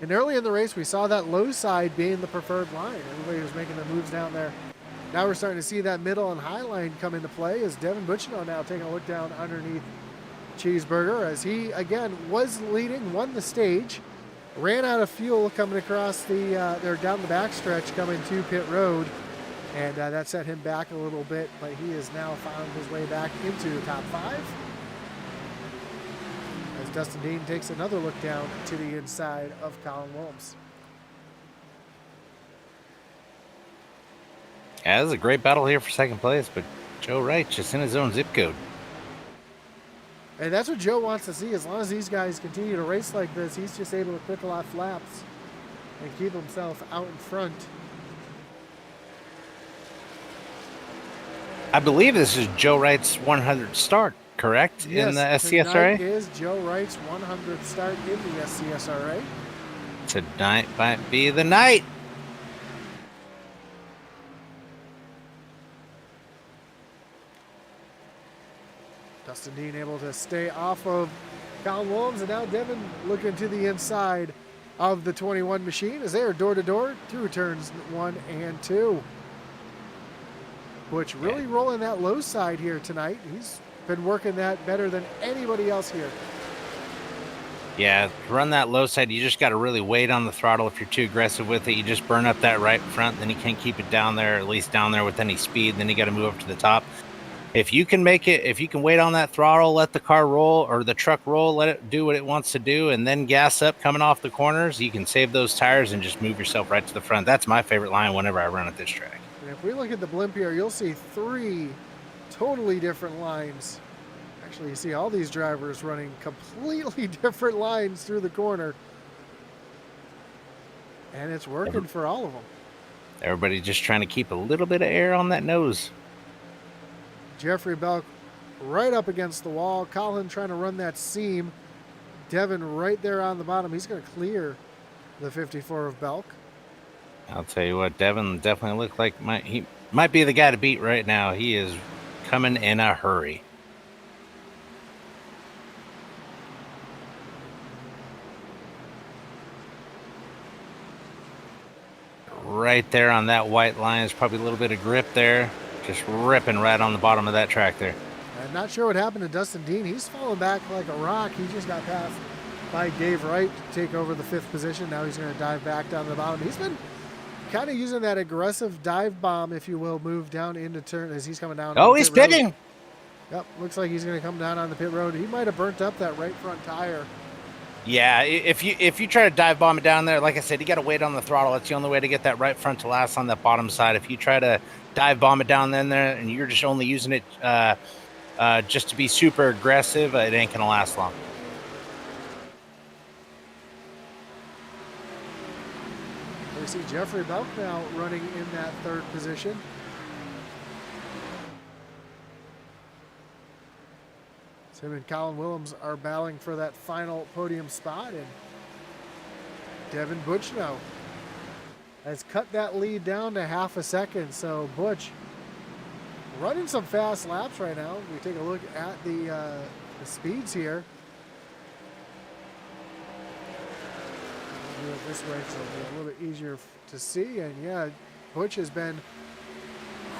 And early in the race, we saw that low side being the preferred line. Everybody was making the moves down there. Now we're starting to see that middle and high line come into play as Devin Butchino now taking a look down underneath Cheeseburger, as he again was leading, won the stage, ran out of fuel coming across they're down the backstretch coming to pit road, and that set him back a little bit, but he has now found his way back into the top 5 as Dustin Dean takes another look down to the inside of Colin Williams. Yeah, this is a great battle here for 2nd place, but Joe Wright just in his own zip code. And that's what Joe wants to see. As long as these guys continue to race like this, he's just able to pick off laps and keep himself out in front. I believe this is Joe Wright's 100th start, correct? Yes, in the SCSRA? tonight is Joe Wright's 100th start in the SCSRA. Tonight might be the night. Dustin Dean able to stay off of Colin Williams, and now Devin looking to the inside of the 21 machine as they are door to door through turns 1 and 2. Butch really rolling that low side here tonight. He's been working that better than anybody else here. Yeah, run that low side. You just got to really wait on the throttle. If you're too aggressive with it, you just burn up that right front. Then you can't keep it down there, at least down there with any speed. Then you got to move up to the top. If you can make it, if you can wait on that throttle, let the car roll or the truck roll, let it do what it wants to do, and then gas up coming off the corners, you can save those tires and just move yourself right to the front. That's my favorite line whenever I run at this track. And if we look at the blimp here, you'll see 3 totally different lines. Actually, you see all these drivers running completely different lines through the corner. And it's working for all of them. Everybody just trying to keep a little bit of air on that nose. Jeffrey Belk right up against the wall. Colin trying to run that seam. Devin right there on the bottom. He's going to clear the 54 of Belk. I'll tell you what, Devin definitely looked like he might be the guy to beat right now. He is coming in a hurry. Right there on that white line, there's probably a little bit of grip there. Just ripping right on the bottom of that track there. I'm not sure what happened to Dustin Dean. He's falling back like a rock. He just got passed by Dave Wright to take over the 5th position. Now he's going to dive back down to the bottom. He's been kind of using that aggressive dive bomb, if you will, move down into turn as he's coming down. Oh, he's pitting. Yep, looks like he's going to come down on the pit road. He might have burnt up that right front tire. Yeah, if you try to dive bomb it down there, like I said, you got to wait on the throttle. That's the only way to get that right front to last on that bottom side. If you try to dive bomb it down there and you're just only using it just to be super aggressive, it ain't gonna last long. We see Jeffrey Belk now running in that 3rd position. Him and Colin Willems are battling for that final podium spot, and Devin Butchno has cut that lead down to half a second. So Butch running some fast laps right now. We take a look at the speeds here. I'll do it this way so it'll be a little bit easier to see. And yeah, Butch has been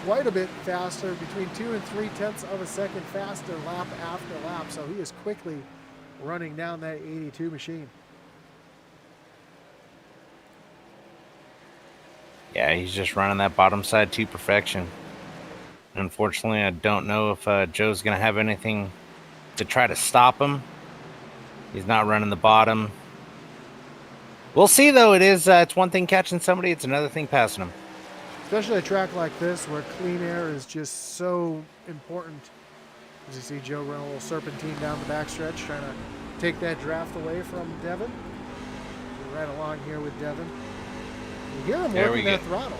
quite a bit faster, between 2 and 3/10 of a second faster lap after lap. So he is quickly running down that 82 machine. Yeah, he's just running that bottom side to perfection. Unfortunately, I don't know if Joe's going to have anything to try to stop him. He's not running the bottom. We'll see, though. It's one thing catching somebody. It's another thing passing him. Especially a track like this where clean air is just so important. As you see Joe run a little serpentine down the backstretch, trying to take that draft away from Devin. We're right along here with Devin. You hear him working that throttle.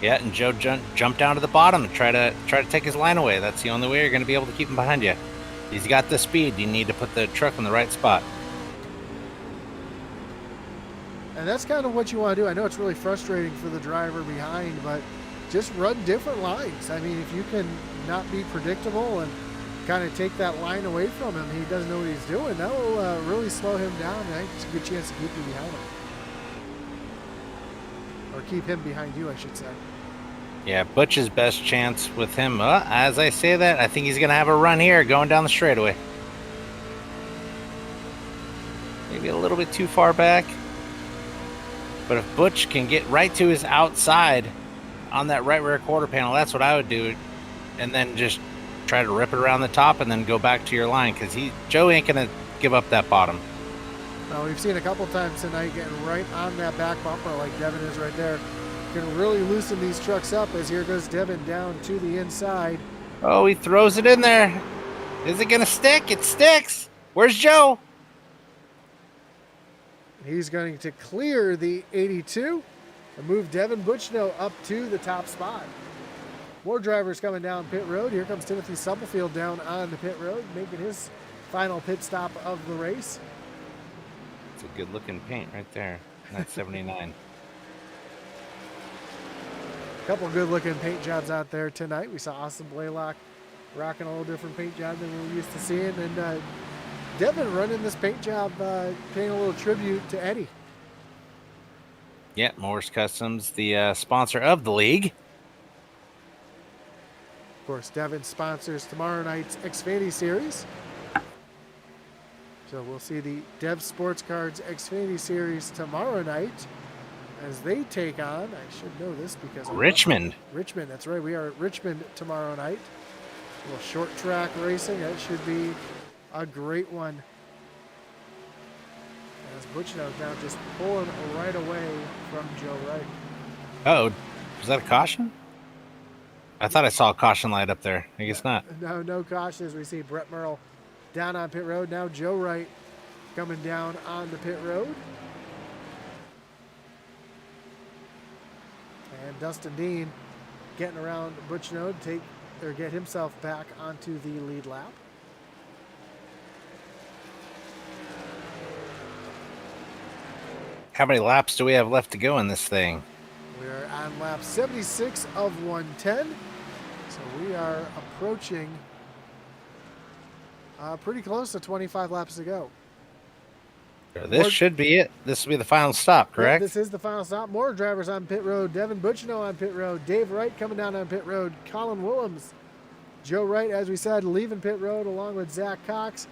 Yeah, and Joe jumped down to the bottom and try to take his line away. That's the only way you're going to be able to keep him behind you. He's got the speed. You need to put the truck in the right spot. And that's kind of what you want to do. I know it's really frustrating for the driver behind, but just run different lines. I mean, if you can not be predictable and kind of take that line away from him, he doesn't know what he's doing, that will really slow him down. I think it's a good chance to keep you behind him. Or keep him behind you, I should say. Yeah, Butch's best chance with him, as I say that, I think he's going to have a run here going down the straightaway. Maybe a little bit too far back. But if Butch can get right to his outside on that right rear quarter panel, that's what I would do. And then just try to rip it around the top and then go back to your line, because Joe ain't going to give up that bottom. Well, we've seen a couple times tonight getting right on that back bumper like Devin is right there. Can really loosen these trucks up as here goes Devin down to the inside. Oh, he throws it in there. Is it going to stick? It sticks. Where's Joe? He's going to clear the 82 and move Devin Butchno up to the top spot. More drivers coming down pit road. Here comes Timothy Stubblefield down on the pit road, making his final pit stop of the race. It's a good looking paint right there. That's 79. A couple good looking paint jobs out there tonight. We saw Austin Blaylock rocking a little different paint job than we're used to seeing. And Devin running this paint job, paying a little tribute to Eddie. Yeah, Morris Customs, the sponsor of the league. Of course, Devin sponsors tomorrow night's Xfinity Series. So we'll see the Dev Sports Cards Xfinity Series tomorrow night as they take on, I should know this because Richmond. Richmond, that's right. We are at Richmond tomorrow night. A little short track racing. That should be a great one. As Butchno's now just pulling right away from Joe Wright. Oh, was that a caution? I thought I saw a caution light up there. I guess not. No caution as we see Brett Merle down on pit road. Now Joe Wright coming down on the pit road. And Dustin Dean getting around Butchno to get himself back onto the lead lap. How many laps do we have left to go in this thing? We're on lap 76 of 110. So we are approaching pretty close to 25 laps to go. This should be it. This will be the final stop, correct? Yeah, this is the final stop. More drivers on pit road. Devin Butchno on pit road. Dave Wright coming down on pit road. Colin Willems. Joe Wright, as we said, leaving pit road along with Zach Cox.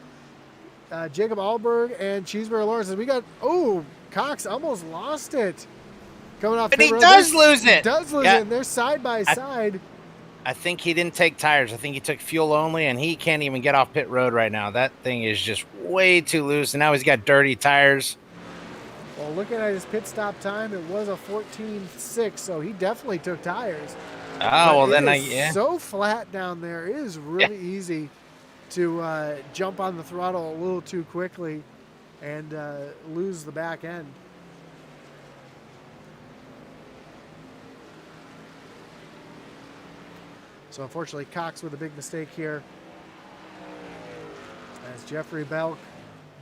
Jacob Alberg and Cheeseburger Lawrence. And we got, Cox almost lost it. Coming off But pit he road. does lose it. Does lose it. And they're side by side. I think he didn't take tires. I think he took fuel only, and he can't even get off pit road right now. That thing is just way too loose, and now he's got dirty tires. Well, looking at his pit stop time, it was a 14.6, so he definitely took tires. Oh, well, then it's so flat down there. It is really easy to jump on the throttle a little too quickly and lose the back end. So unfortunately, Cox with a big mistake here. As Jeffrey Belk,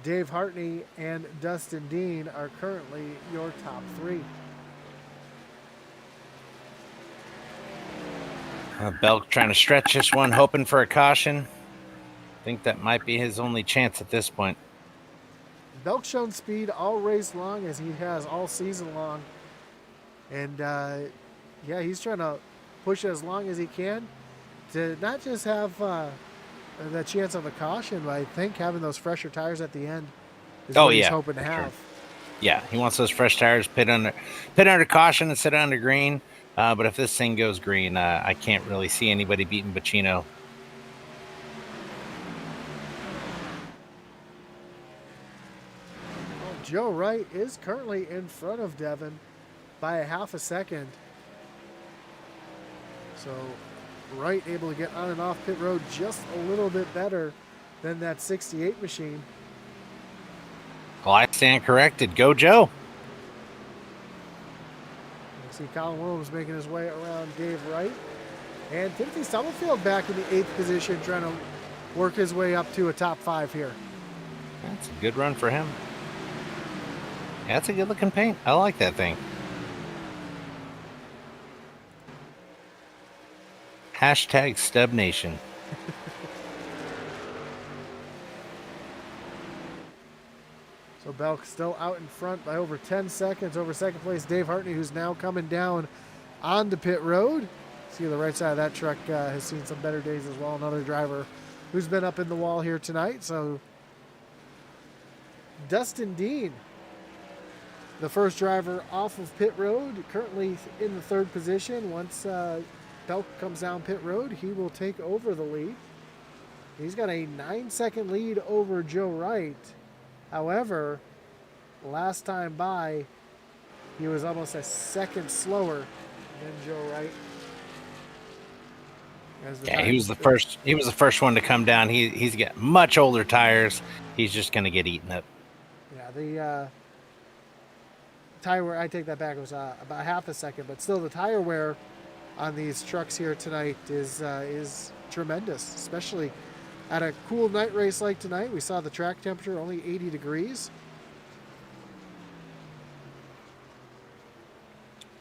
Dave Hartney, and Dustin Dean are currently your top three. Belk trying to stretch this one, hoping for a caution. I think that might be his only chance at this point. Belk's shown speed all race long, as he has all season long. And he's trying to push it as long as he can to not just have the chance of a caution, but I think having those fresher tires at the end is what he's hoping to have. Sure. Yeah, he wants those fresh tires, pit under caution and sit under green. But if this thing goes green, I can't really see anybody beating Bacino. Well, Joe Wright is currently in front of Devin by a half a second. So Wright able to get on and off pit road just a little bit better than that 68 machine. Well, I stand corrected. Go, Joe. You see Colin Williams making his way around Dave Wright. And Timothy Stubblefield back in the 8th position, trying to work his way up to a top 5 here. That's a good run for him. Yeah, that's a good looking paint. I like that thing. Hashtag Stub Nation. So Belk still out in front by over 10 seconds over second place Dave Hartney, who's now coming down onto pit road. See the right side of that truck has seen some better days as well. Another driver who's been up in the wall here tonight. So Dustin Dean, the first driver off of pit road, currently in the 3rd position. Once Belk comes down pit road, he will take over the lead. He's got a 9-second lead over Joe Wright. However, last time by, he was almost a second slower than Joe Wright. Yeah, he was the first. He was the first one to come down. He's got much older tires. He's just going to get eaten up. Yeah, the tire wear, I take that back, it was about half a second, but still the tire wear on these trucks here tonight is tremendous, especially at a cool night race like tonight. We saw the track temperature only 80 degrees.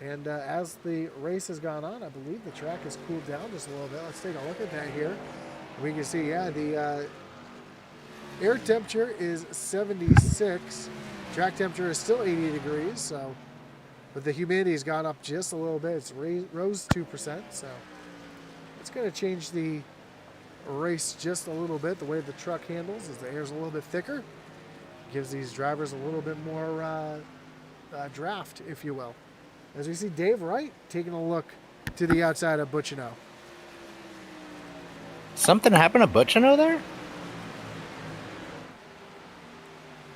And as the race has gone on, I believe the track has cooled down just a little bit. Let's take a look at that here. We can see, the air temperature is 76. Track temperature is still 80 degrees, so, but the humidity has gone up just a little bit. It's rose 2%, so it's going to change the race just a little bit. The way the truck handles is the air is a little bit thicker. gives these drivers a little bit more draft, if you will. As we see Dave Wright taking a look to the outside of Butchino. Something happened to Butchino there?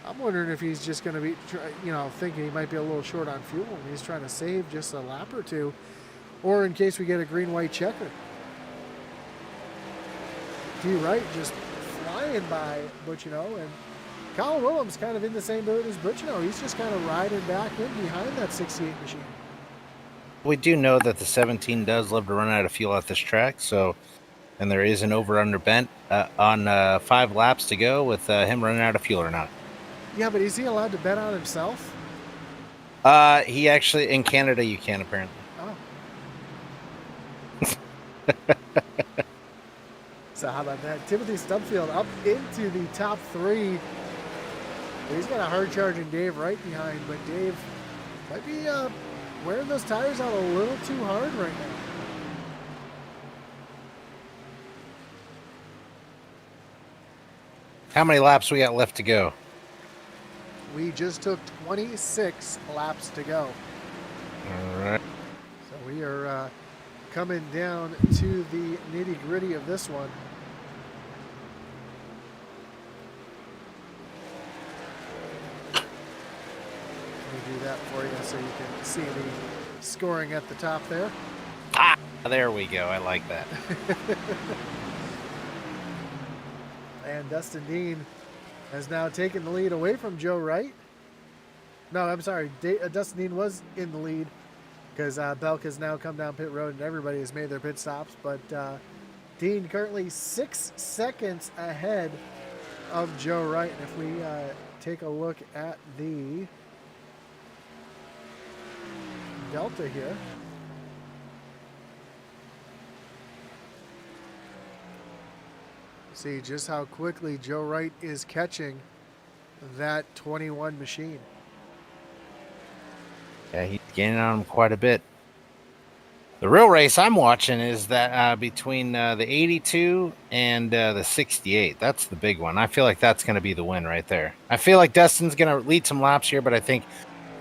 I'm wondering if he's just going to be, thinking he might be a little short on fuel and he's trying to save just a lap or two, or in case we get a green-white checker. D. Wright just flying by Butchino, and Colin Williams kind of in the same boat as Butchino. He's just kind of riding back in behind that 68 machine. We do know that the 17 does love to run out of fuel at this track, so, and there is an over-under bent on 5 laps to go with him running out of fuel or not. Yeah, but is he allowed to bet on himself? He actually, in Canada, you can apparently. Oh. So how about that? Timothy Stubfield up into the top 3. He's got a hard charging Dave right behind, but Dave might be wearing those tires out a little too hard right now. How many laps we got left to go? We just took 26 laps to go. All right. So we are coming down to the nitty gritty of this one. Let me do that for you so you can see the scoring at the top there. Ah, there we go. I like that. And Dustin Dean has now taken the lead away from Joe Wright. No, I'm sorry. Dustin Dean was in the lead because Belk has now come down pit road and everybody has made their pit stops. But Dean currently 6 seconds ahead of Joe Wright. And if we take a look at the delta here. See just how quickly Joe Wright is catching that 21 machine. Yeah, he's gaining on him quite a bit. The real race I'm watching is that between the 82 and the 68. That's the big one. I feel like that's going to be the win right there. I feel like Dustin's going to lead some laps here, but I think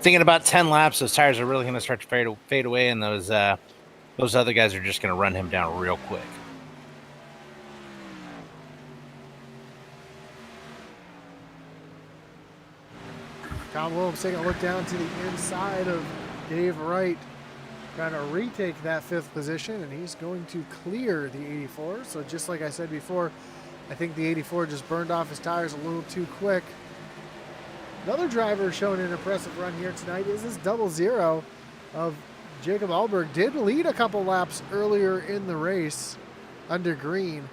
thinking about 10 laps, those tires are really going to start to fade away, and those other guys are just going to run him down real quick. Colin Williams taking a look down to the inside of Dave Wright, trying to retake that 5th position, and he's going to clear the 84. So just like I said before, I think the 84 just burned off his tires a little too quick. Another driver showing an impressive run here tonight is this 00 of Jacob Alberg. Did lead a couple laps earlier in the race under green,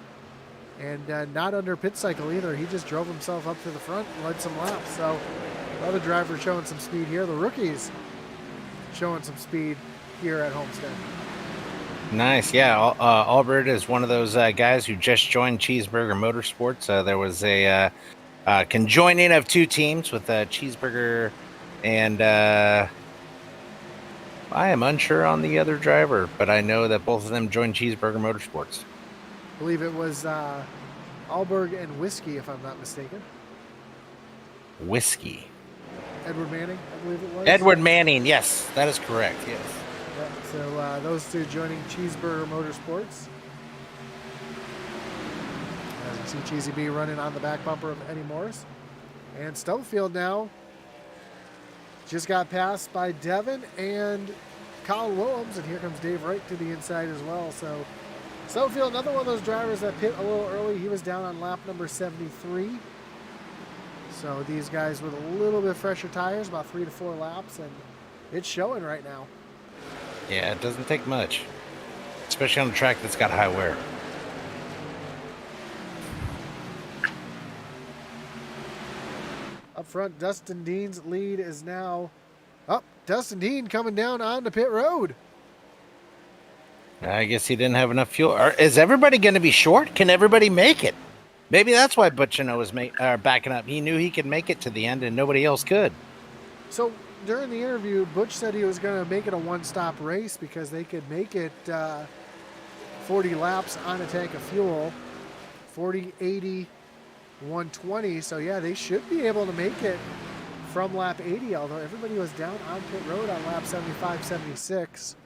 and not under pit cycle either. He just drove himself up to the front and led some laps. So another driver showing some speed here. The rookies showing some speed here at Homestead. Nice. Yeah, Albert is one of those guys who just joined Cheeseburger Motorsports. There was a conjoining of 2 teams with Cheeseburger and I am unsure on the other driver, but I know that both of them joined Cheeseburger Motorsports. I believe it was Alberg and Whiskey, if I'm not mistaken. Whiskey. Edward Manning, I believe it was. Edward Manning, yes, that is correct, yes. Yeah, so those 2 joining Cheeseburger Motorsports. As you see Cheesy B running on the back bumper of Eddie Morris. And Stubblefield now just got passed by Devin and Colin Williams, and here comes Dave Wright to the inside as well. So Stubblefield, another one of those drivers that pit a little early. He was down on lap number 73. So these guys with a little bit fresher tires, about 3 to 4 laps, and it's showing right now. Yeah, it doesn't take much, especially on a track that's got high wear. Up front, Dustin Dean's lead is now up. Dustin Dean coming down on the pit road. I guess he didn't have enough fuel. Is everybody going to be short? Can everybody make it? Maybe that's why Butchino was backing up. He knew he could make it to the end and nobody else could. So during the interview, Butch said he was going to make it a one-stop race because they could make it 40 laps on a tank of fuel, 40, 80, 120. So yeah, they should be able to make it from lap 80, although everybody was down on pit road on lap 75, 76.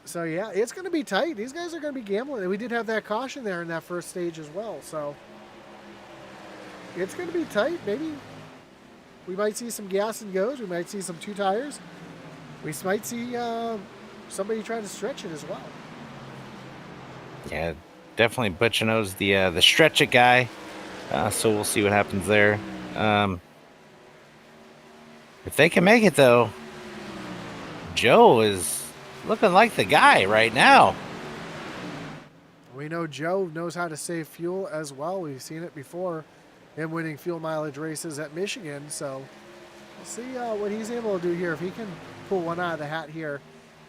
So yeah, it's going to be tight. These guys are going to be gambling. We did have that caution there in that first stage as well. So it's going to be tight. Maybe we might see some gas and goes. We might see some two tires. We might see somebody trying to stretch it as well. Yeah, definitely Butch knows the stretch it guy. So we'll see what happens there. If they can make it, though, Joe is looking like the guy right now. We know Joe knows how to save fuel as well. We've seen it before, him winning fuel mileage races at Michigan. So we'll see what he's able to do here. If he can pull one out of the hat here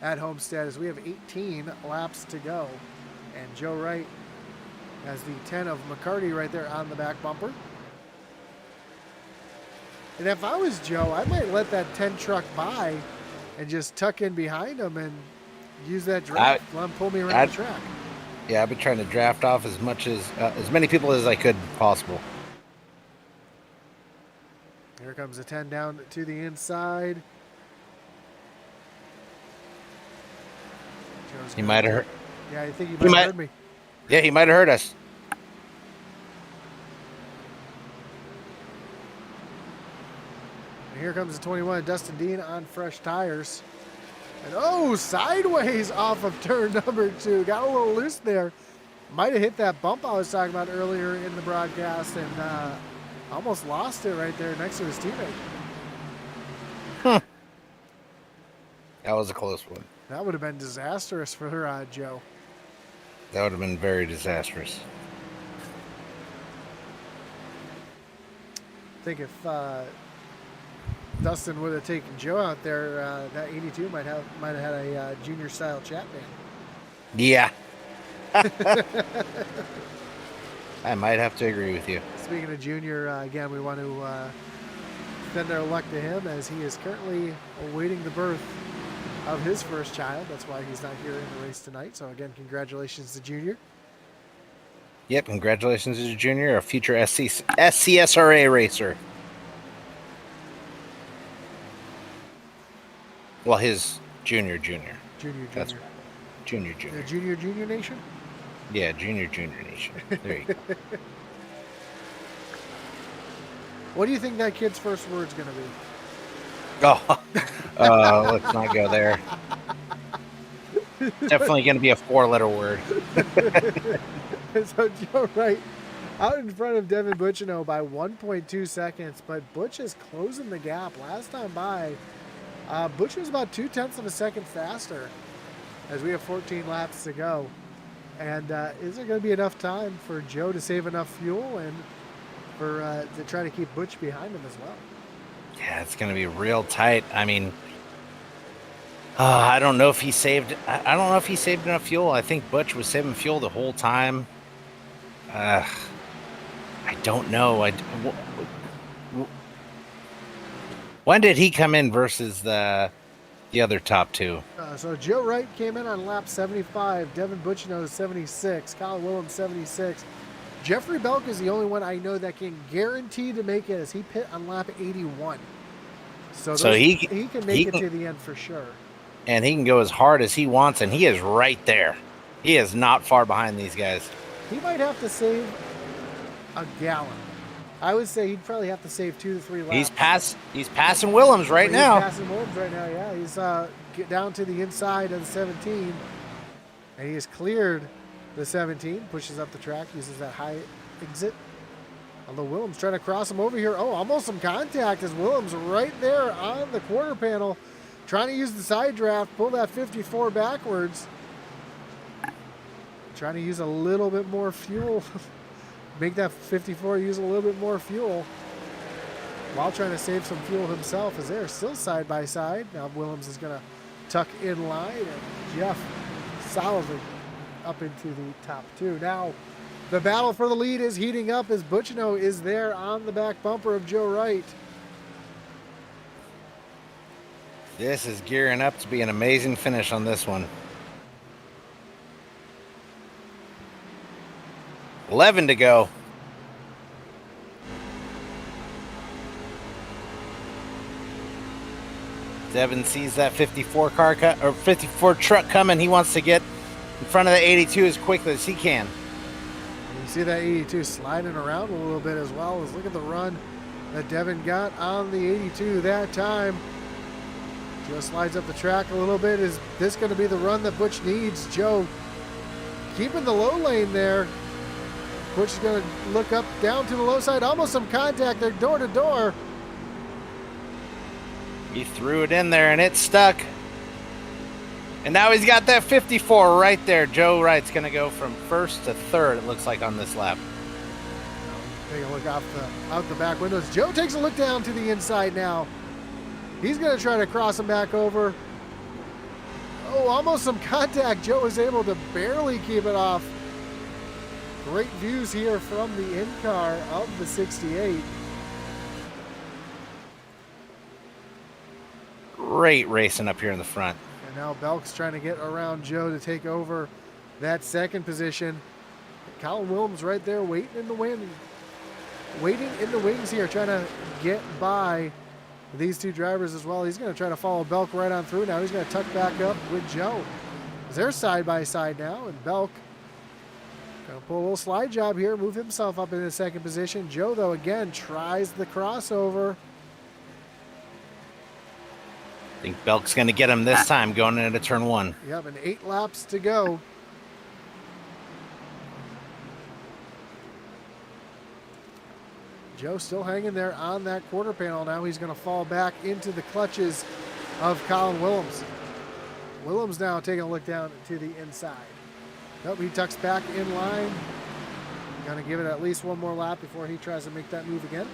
at Homestead, as we have 18 laps to go. And Joe Wright has the 10 of McCarty right there on the back bumper. And if I was Joe, I might let that 10 truck by and just tuck in behind him and use that draft. Let him pull me around the track. Yeah, I've been trying to draft off as many people as I could possible. Here comes the 10 down to the inside. He might have hurt. Yeah, I think he might have heard me. Yeah, he might have heard us. And here comes the 21, Dustin Dean on fresh tires. And oh, sideways off of turn number 2. Got a little loose there. Might have hit that bump I was talking about earlier in the broadcast and almost lost it right there next to his teammate. That was a close one. That would have been disastrous for Joe. That would have been very disastrous. I think if Dustin would have taken Joe out there, that 82 might have had a junior style chat band. Yeah. I might have to agree with you. Speaking of junior, again, we want to send our luck to him as he is currently awaiting the birth of his first child. That's why he's not here in the race tonight. So again, congratulations to Junior. Yep, congratulations to Junior, a future SCSRA racer. Well, his junior. That's junior. The junior nation? Yeah, junior nation. There you go. What do you think that kid's first word's going to be? Oh, let's not go there. Definitely going to be a 4-letter word. So Joe Wright out in front of Devin Butchino by 1.2 seconds, but Butch is closing the gap. Last time by, Butch was about 0.2 of a second faster as we have 14 laps to go. And is there going to be enough time for Joe to save enough fuel and for to try to keep Butch behind him as well? Yeah, it's going to be real tight. I mean, I don't know if he saved. I don't know if he saved enough fuel. I think Butch was saving fuel the whole time. I don't know. When did he come in versus the other top two? So Joe Wright came in on lap 75. Devin Butchino 76. Kyle Willems 76. Jeffrey Belk is the only one I know that can guarantee to make it as he pit on lap 81. So he can make it to the end for sure. And he can go as hard as he wants, and he is right there. He is not far behind these guys. He might have to save a gallon. I would say he'd probably have to save 2 to 3 laps. He's passing Willems right now. He's passing Willems right now, yeah. He's get down to the inside of the 17, and he has cleared the 17, pushes up the track, uses that high exit. Although Willems trying to cross him over here. Oh, almost some contact as Willems right there on the quarter panel, trying to use the side draft, pull that 54 backwards. Trying to use a little bit more fuel. Make that 54 use a little bit more fuel while trying to save some fuel himself as they're still side by side. Now Willems is going to tuck in line and Jeff solidly up into the top 2. Now the battle for the lead is heating up as Butchino is there on the back bumper of Joe Wright. This is gearing up to be an amazing finish on this one. 11 to go. Devin sees that 54 or 54 truck coming. He wants to get in front of the 82 as quickly as he can. You see that 82 sliding around a little bit as well. As look at the run that Devin got on the 82 that time. Joe slides up the track a little bit. Is this going to be the run that Butch needs? Joe keeping the low lane there. Butch is going to look up, down to the low side. Almost some contact there, door to door. He threw it in there and it stuck. And now he's got that 54 right there. Joe Wright's going to go from first to third, it looks like, on this lap. Take a look out the back windows. Joe takes a look down to the inside now. He's going to try to cross him back over. Oh, almost some contact. Joe is able to barely keep it off. Great views here from the in-car of the 68. Great racing up here in the front. And now Belk's trying to get around Joe to take over that second position. Colin Williams right there waiting in the wings here, trying to get by these two drivers as well. He's going to try to follow Belk right on through now. He's going to tuck back up with Joe. They're side by side now, and Belk going to pull a little slide job here, move himself up into second position. Joe, though, again, tries the crossover. I think Belk's going to get him this time going into turn one. Yep, and 8 laps to go. Joe still hanging there on that quarter panel. Now he's going to fall back into the clutches of Colin Williams. Williams now taking a look down to the inside. Nope, he tucks back in line. Going to give it at least one more lap before he tries to make that move again.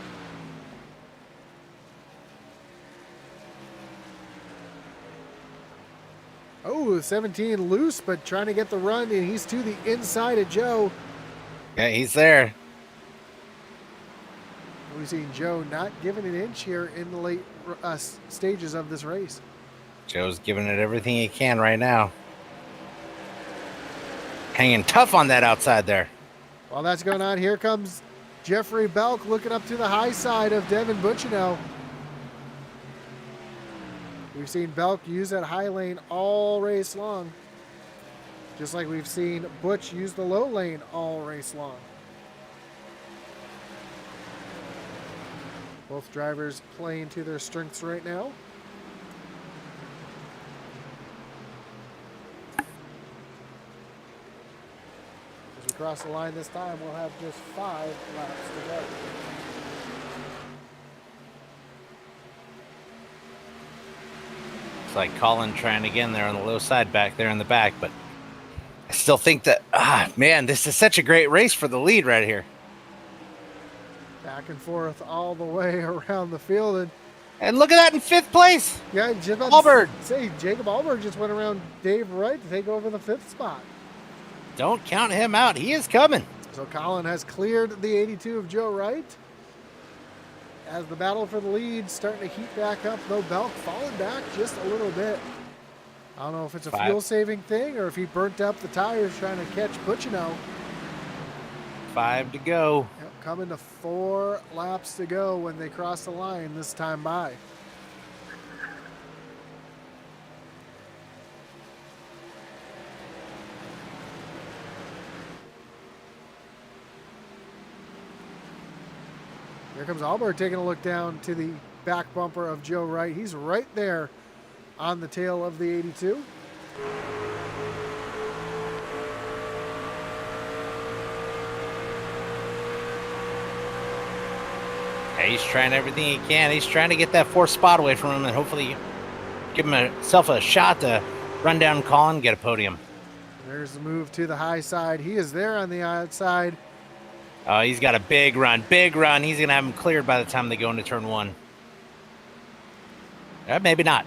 Oh, 17 loose, but trying to get the run, and he's to the inside of Joe. Yeah, he's there. We've seen Joe not giving an inch here in the late stages of this race. Joe's giving it everything he can right now. Hanging tough on that outside there. While that's going on, here comes Jeffrey Belk looking up to the high side of Devin Butchino. We've seen Belk use that high lane all race long, just like we've seen Butch use the low lane all race long. Both drivers playing to their strengths right now. As we cross the line this time, we'll have just 5 laps to go. It's like Colin trying again there on the low side back there in the back, but I still think that, man, this is such a great race for the lead right here. Back and forth all the way around the field. And look at that in 5th place. Yeah, just about Alberg. to say, Jacob Alberg just went around Dave Wright to take over the 5th spot. Don't count him out. He is coming. So Colin has cleared the 82 of Joe Wright. As the battle for the lead starting to heat back up, though Belk falling back just a little bit. I don't know if it's a fuel-saving thing or if he burnt up the tires trying to catch Butchino. 5 to go. Yep, coming to 4 laps to go when they cross the line this time by. Here comes Alberg taking a look down to the back bumper of Joe Wright. He's right there on the tail of the 82. Yeah, he's trying everything he can. He's trying to get that 4th spot away from him and hopefully give himself a shot to run down Colin and get a podium. There's the move to the high side. He is there on the outside. Oh, he's got a big run, big run. He's going to have him cleared by the time they go into turn 1. Maybe not.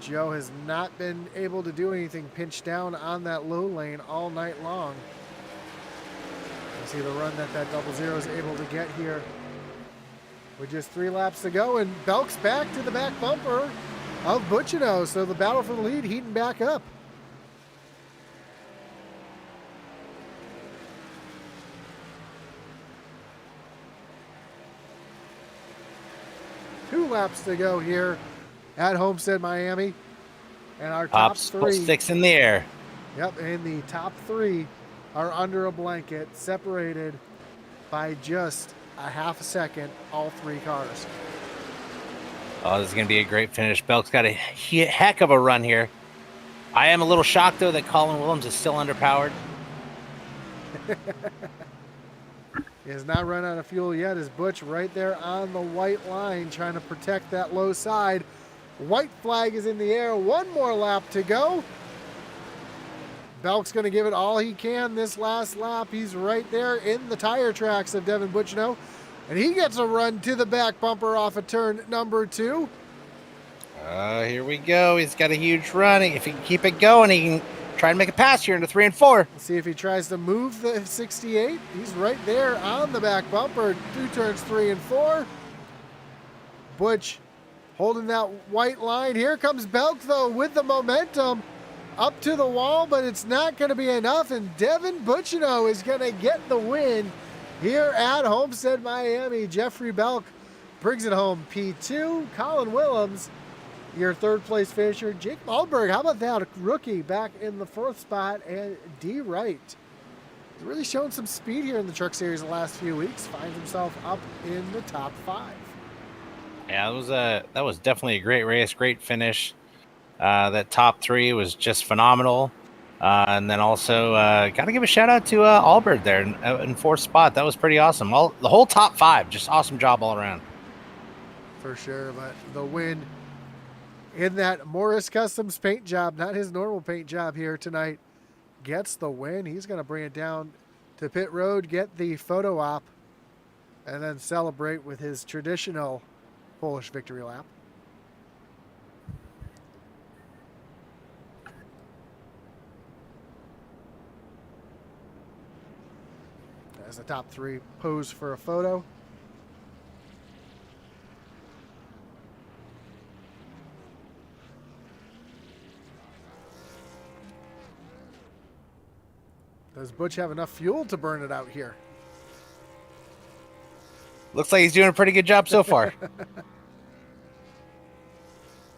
Joe has not been able to do anything, pinched down on that low lane all night long. You see the run that 00 is able to get here with just 3 laps to go, and Belk's back to the back bumper of Butchino. So the battle for the lead heating back up. 2 laps to go here at Homestead, Miami. And our top 3. Sticks in the air. Yep, and the top 3 are under a blanket, separated by just a half a second, all 3 cars. Oh, this is going to be a great finish. Belk's got a heck of a run here. I am a little shocked, though, that Colin Williams is still underpowered. He has not run out of fuel yet. Is Butch right there on the white line trying to protect that low side. White flag is in the air. 1 more lap to go. Belk's going to give it all he can this last lap. He's right there in the tire tracks of Devin Butchno. And he gets a run to the back bumper off of turn number 2. Here we go. He's got a huge run. If he can keep it going, he can try to make a pass here into 3 and 4. Let's see if he tries to move the 68. He's right there on the back bumper through turns 3 and 4. Butch holding that white line. Here comes Belk, though, with the momentum up to the wall, but it's not going to be enough. And Devin Butchino is going to get the win here at Homestead, Miami. Jeffrey Belk brings it home P2. Colin Willems, your 3rd place finisher. Jake Malberg, how about that? A rookie back in the 4th spot. And D. Wright has really shown some speed here in the Truck Series the last few weeks. Finds himself up in the top 5. Yeah, that was definitely a great race, great finish. That top 3 was just phenomenal. And then also got to give a shout out to Albert there in 4th spot. That was pretty awesome. The whole top 5, just awesome job all around. For sure, but the win in that Morris Customs paint job, not his normal paint job here tonight, gets the win. He's going to bring it down to pit road, get the photo op, and then celebrate with his traditional Polish victory lap. As the top 3 pose for a photo. Does Butch have enough fuel to burn it out here? Looks like he's doing a pretty good job so far.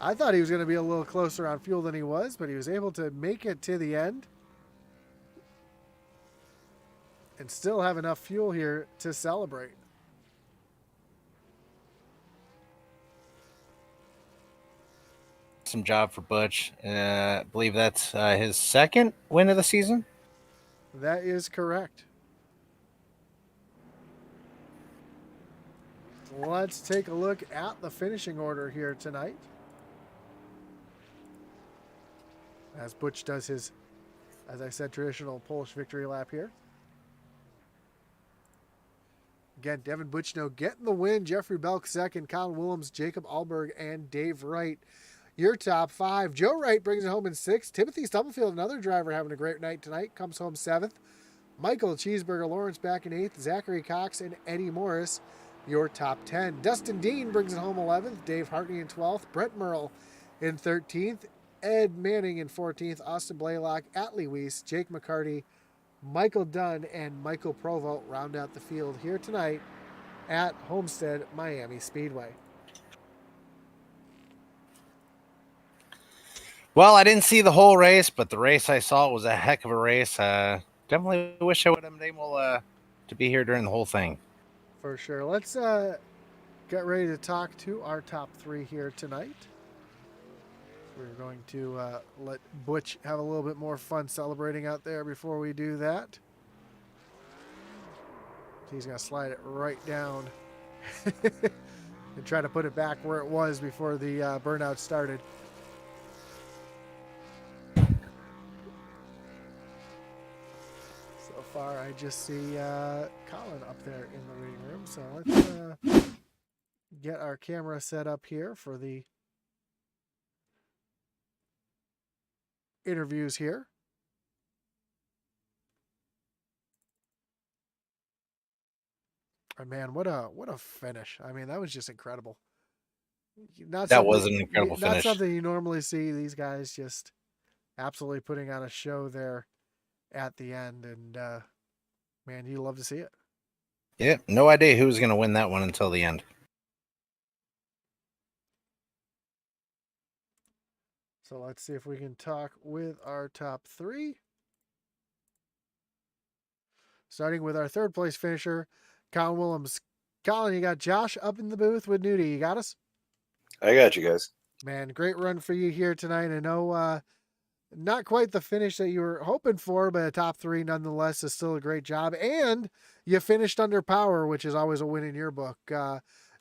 I thought he was going to be a little closer on fuel than he was, but he was able to make it to the end and still have enough fuel here to celebrate. Awesome job for Butch. I believe that's his 2nd win of the season. That is correct. Let's take a look at the finishing order here tonight. As Butch does his, as I said, traditional Polish victory lap here. Again, Devin Butchno getting the win. Jeffrey Belk 2nd. Colin Willems, Jacob Alberg, and Dave Wright. Your top 5. Joe Wright brings it home in 6th. Timothy Stubblefield, another driver having a great night tonight, comes home 7th. Michael Cheeseburger Lawrence back in 8th. Zachary Cox and Eddie Morris, your top 10. Dustin Dean brings it home 11th. Dave Hartney in 12th. Brett Merle in 13th. Ed Manning in 14th. Austin Blaylock, Atlee Weiss, Jake McCarty, Michael Dunn, and Michael Provo round out the field here tonight at Homestead Miami Speedway. Well, I didn't see the whole race, but the race I saw was a heck of a race. Definitely wish I would have been able to be here during the whole thing. For sure. Let's get ready to talk to our top 3 here tonight. We're going to let Butch have a little bit more fun celebrating out there before we do that. He's going to slide it right down and try to put it back where it was before the burnout started. So far, I just see Colin up there in the waiting room. So let's get our camera set up here for the interviews here. And man, what a finish. I mean, that was just incredible. That was an incredible not finish. something you normally see. These guys just absolutely putting on a show there at the end. And man, you love to see it. Yeah, no idea who was going to win that one until the end. So let's see if we can talk with our top three. Starting with our third place finisher, Colin Willems. Colin, you got Josh up in the booth with Nudie. You got us? I got you guys. Man, great run for you here tonight. I know not quite the finish that you were hoping for, but a top three nonetheless is still a great job. And you finished under power, which is always a win in your book.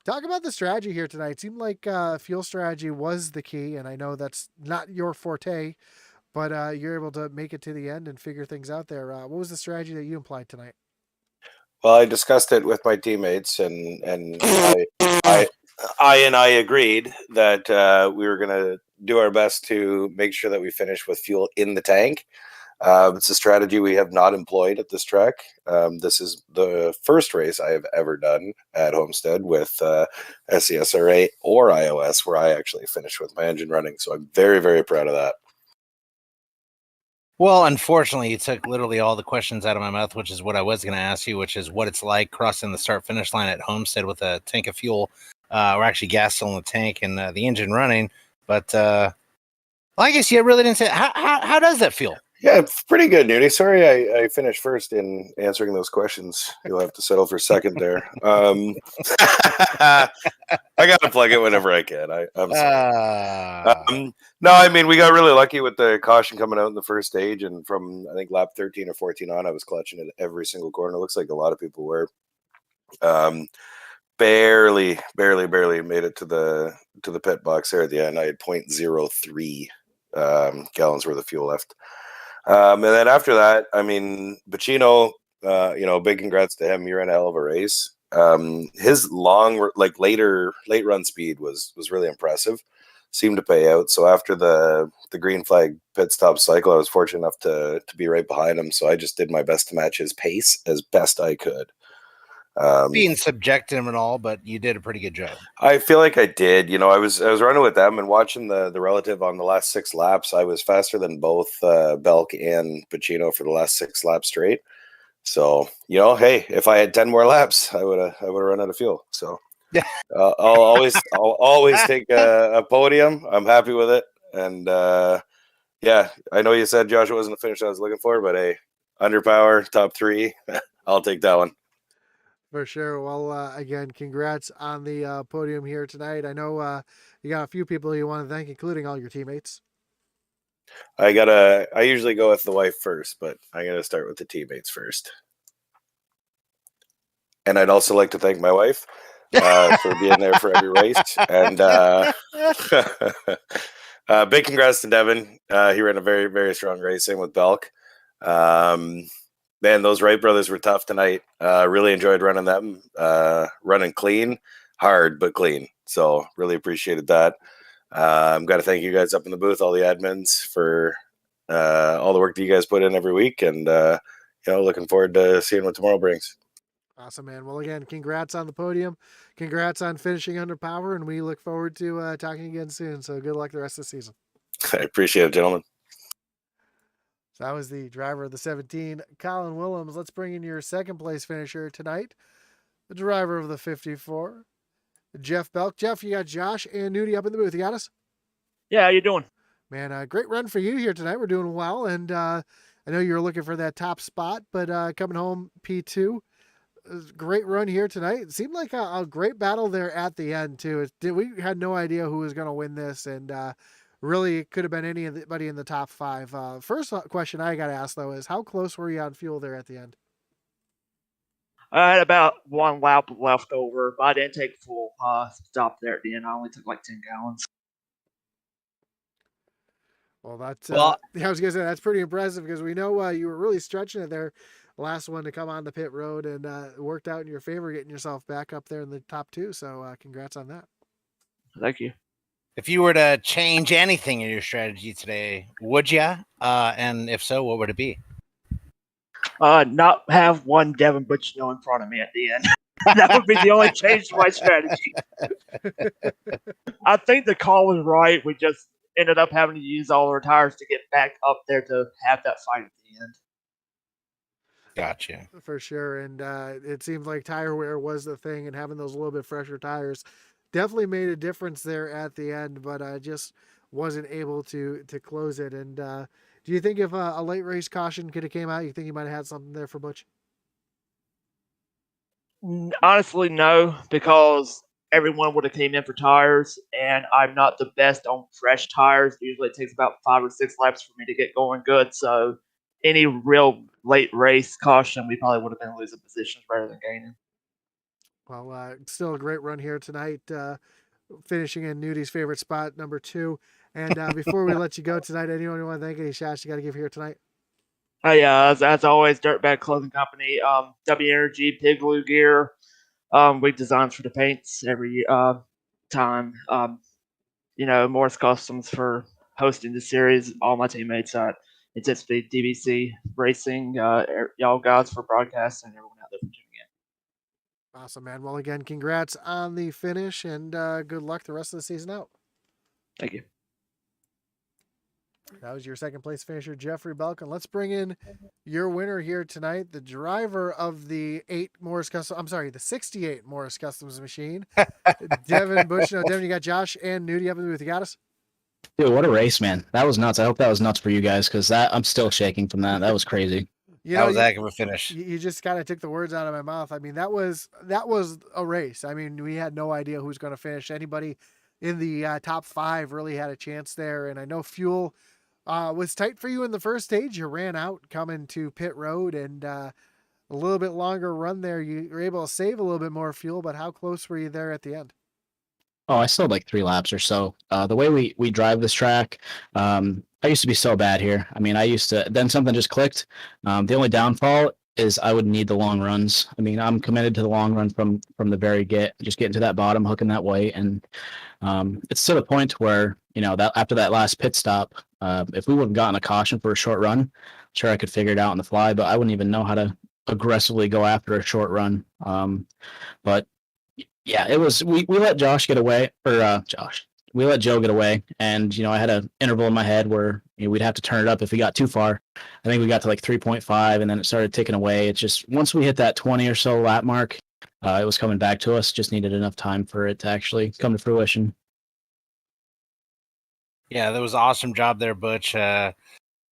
Talk about the strategy here tonight. It seemed like fuel strategy was the key, and I know that's not your forte, but you're able to make it to the end and figure things out there. What was the strategy that you implied tonight? Well, I discussed it with my teammates, and I agreed that we were going to do our best to make sure that we finish with fuel in the tank. It's a strategy we have not employed at this track. This is the first race I have ever done at Homestead with SCSRA or iOS where I actually finished with my engine running. So I'm very, very proud of that. Well, unfortunately, you took literally all the questions out of my mouth, which is what I was going to ask you, which is what it's like crossing the start-finish line at Homestead with a tank of fuel, or actually gas still in the tank and the engine running. But well, I guess you really didn't say how does that feel? Yeah, it's pretty good, Nudie. Sorry I finished first in answering those questions. You'll have to settle for second there. I got to plug it whenever I can. I'm sorry. No, I mean, we got really lucky with the caution coming out in the first stage. And from, I think, lap 13 or 14 on, I was clutching it every single corner. It looks like a lot of people were. Barely made it to the pit box there at the end. I had 0.03 gallons worth of fuel left. And then after that, I mean, Bacino, big congrats to him. You're in a hell of a race. His long, late run speed was really impressive. Seemed to pay out. So after the green flag pit stop cycle, I was fortunate enough to be right behind him. So I just did my best to match his pace as best I could. Being subjective and all, but you did a pretty good job. I feel like I did. I was running with them and watching the relative on the last 6 laps. I was faster than both Belk and Pacino for the last 6 laps straight. So hey, if I had 10 more laps, I would have run out of fuel. So yeah, I'll always take a podium. I'm happy with it. And yeah, I know you said Josh wasn't the finish I was looking for, but hey, under power, top 3, I'll take that one. For sure. Well, again, congrats on the podium here tonight. I know you got a few people you want to thank, including all your teammates. I usually go with the wife first, but I got to start with the teammates first. And I'd also like to thank my wife for being there for every race. And big congrats to Devin. He ran a very, very strong race. Same with Belk. Man, those Wright brothers were tough tonight. Really enjoyed running them. Running clean, hard, but clean. So really appreciated that. I've got to thank you guys up in the booth, all the admins, for all the work that you guys put in every week. And, looking forward to seeing what tomorrow brings. Awesome, man. Well, again, congrats on the podium. Congrats on finishing under power. And we look forward to talking again soon. So good luck the rest of the season. I appreciate it, gentlemen. So that was the driver of the 17, Colin Willems. Let's bring in your second place finisher tonight, the driver of the 54, Jeff Belk. Jeff, you got Josh and Nudie up in the booth. You got us? Yeah, how you doing? Man, great run for you here tonight. We're doing well, and I know you were looking for that top spot, but coming home P2. Great run here tonight. It seemed like a great battle there at the end, too. We had no idea who was going to win this, and really, it could have been anybody in the top 5. First question I got to ask, though, is how close were you on fuel there at the end? I had about 1 lap left over, but I didn't take full stop there at the end. I only took like 10 gallons. Well, I was going to say, that's pretty impressive because we know you were really stretching it there. Last one to come on the pit road, and it worked out in your favor, getting yourself back up there in the top 2. So congrats on that. Thank you. If you were to change anything in your strategy today, would you? And if so, what would it be? Not have one Devin Butchino in front of me at the end. That would be the only change to my strategy. I think the call was right. We just ended up having to use all our tires to get back up there to have that fight at the end. Gotcha. For sure. And it seems like tire wear was the thing, and having those a little bit fresher tires definitely made a difference there at the end. But just wasn't able to close it. And do you think if a late race caution could have came out, you think you might have had something there for Butch? Honestly, no, because everyone would have came in for tires, and I'm not the best on fresh tires. Usually, it takes about 5 or 6 laps for me to get going good. So, any real late race caution, we probably would have been losing positions rather than gaining. Well, still a great run here tonight, finishing in Nudi's favorite spot, number 2. And before we let you go tonight, anyone you want to thank, any shots you got to give here tonight? Yeah, as always, Dirtbag Clothing Company, W Energy, Pig Glue Gear. We design for the paints every time. Morris Customs for hosting the series. All my teammates at Intensity, DBC Racing, y'all guys for broadcasting, and everyone out there for tuning in. Awesome, man. Well, again, congrats on the finish, and good luck the rest of the season out. Thank you. That was your second place finisher, Jeffrey Belkin. Let's bring in your winner here tonight, the driver of the 68 Morris Customs machine, Devin Bushnell. Devin, you got Josh and Nudie up in the booth. You got us? Dude, what a race, man. That was nuts. I hope that was nuts for you guys, because I'm still shaking from that. That was crazy. That was a heck of a finish. You just kind of took the words out of my mouth. I mean, that was a race. I mean, we had no idea who's going to finish. Anybody in the top 5 really had a chance there. And I know fuel was tight for you in the first stage. You ran out coming to pit road, and a little bit longer run there. You were able to save a little bit more fuel, but how close were you there at the end? Oh, I still had like 3 laps or so. The way we drive this track, I used to be so bad here. I mean, then something just clicked. The only downfall is I would need the long runs. I mean, I'm committed to the long run from the very just getting to that bottom, hooking that weight. And it's to the point where, that after that last pit stop, if we would have gotten a caution for a short run, sure, I could figure it out on the fly, but I wouldn't even know how to aggressively go after a short run. But yeah, it was, we let Josh get away, or we let Joe get away. And, I had an interval in my head where we'd have to turn it up if we got too far. I think we got to like 3.5, and then it started ticking away. It's just, once we hit that 20 or so lap mark, it was coming back to us. Just needed enough time for it to actually come to fruition. Yeah, that was an awesome job there, Butch.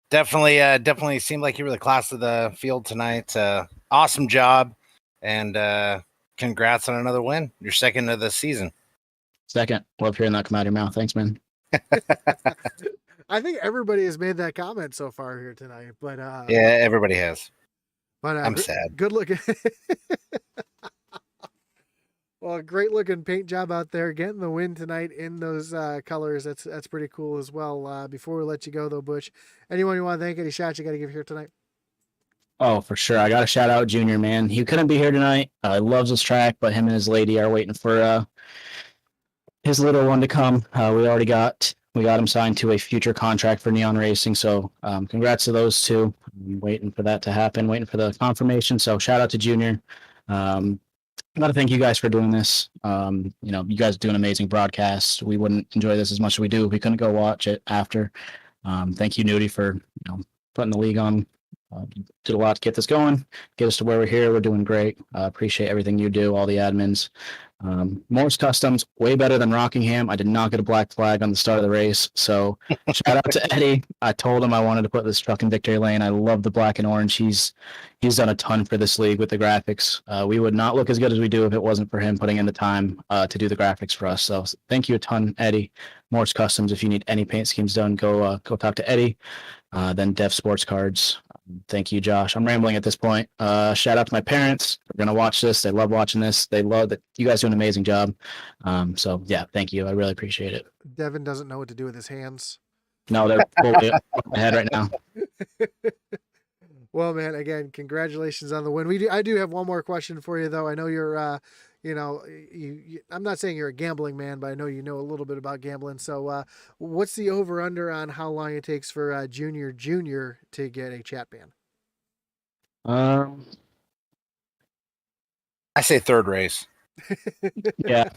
Definitely seemed like you were the class of the field tonight. Awesome job, and congrats on another win. Your second of the season. Second. Love hearing that come out of your mouth. Thanks, man. I think everybody has made that comment so far here tonight, but yeah, everybody has. But I'm sad. Good looking. Well, great looking paint job out there, getting the win tonight in those colors. That's pretty cool as well. Before we let you go though, Butch, anyone you want to thank, any shots you got to give here tonight? Oh, for sure. I got to shout out Junior, man. He couldn't be here tonight. He loves this track, but him and his lady are waiting for his little one to come. We got him signed to a future contract for Neon Racing. So congrats to those two. I'm waiting for that to happen, waiting for the confirmation. So shout out to Junior. I got to thank you guys for doing this. You guys do an amazing broadcast. We wouldn't enjoy this as much as we do if we couldn't go watch it after. Thank you, Nudie, for putting the league on. Did a lot to get this going, get us to where we're here. We're doing great. Appreciate everything you do, all the admins. Morris Customs, way better than Rockingham. I did not get a black flag on the start of the race. So shout out to Eddie. I told him I wanted to put this truck in victory lane. I love the black and orange. He's done a ton for this league with the graphics. We would not look as good as we do if it wasn't for him putting in the time to do the graphics for us. So thank you a ton, Eddie. Morris Customs, if you need any paint schemes done, go talk to Eddie. Then Dev Sports Cards. Thank you, Josh. I'm rambling at this point. Shout out to my parents. They're going to watch this. They love watching this. They love that you guys do an amazing job. So yeah, thank you. I really appreciate it. Devin doesn't know what to do with his hands. No, they're fully up my head right now. Well, man, again, congratulations on the win. I do have one more question for you, though. I know you're, I'm not saying you're a gambling man, but I know you know a little bit about gambling. So what's the over-under on how long it takes for Junior to get a chat ban? I say third race. Yeah,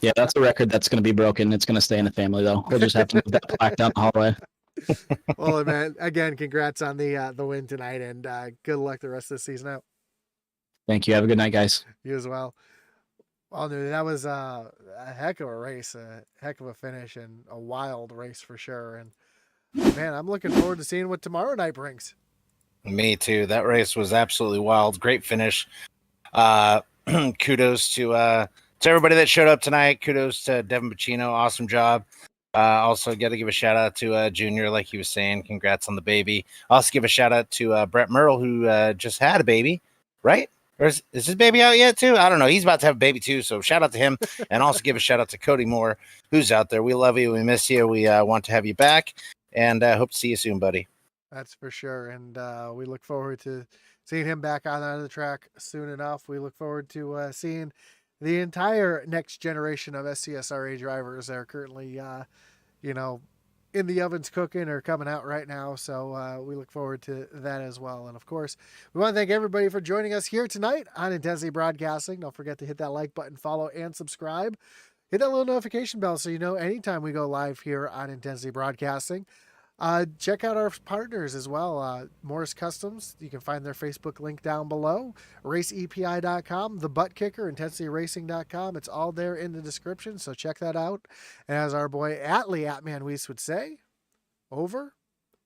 that's a record that's going to be broken. It's going to stay in the family, though. We'll just have to move that plaque down the hallway. Well, man, again, congrats on the win tonight, and good luck the rest of the season out. Thank you. Have a good night, guys. You as well. Well, dude, that was a heck of a race, a heck of a finish, and a wild race for sure. And man, I'm looking forward to seeing what tomorrow night brings. Me too. That race was absolutely wild. Great finish. Kudos to everybody that showed up tonight. Kudos to Devin Bacino. Awesome job. Also, got to give a shout out to Junior, like he was saying. Congrats on the baby. Also, give a shout out to Brett Merle, who just had a baby, right? Or is his baby out yet too? I don't know. He's about to have a baby too. So shout out to him, and also give a shout out to Cody Moore, who's out there. We love you. We miss you. We want to have you back, and hope to see you soon, buddy. That's for sure. And we look forward to seeing him back on the track soon enough. We look forward to seeing the entire next generation of SCSRA drivers that are currently, you know, in the ovens cooking or coming out right now. So we look forward to that as well. And of course, we want to thank everybody for joining us here tonight on Intensity Broadcasting. Don't forget to hit that like button, follow, and subscribe. Hit that little notification bell so you know anytime we go live here on Intensity Broadcasting. Check out our partners as well. Morris Customs, you can find their Facebook link down below. RaceEPI.com, The Butt Kicker, IntensityRacing.com. It's all there in the description, so check that out. And as our boy Atlee Atman Weiss would say, over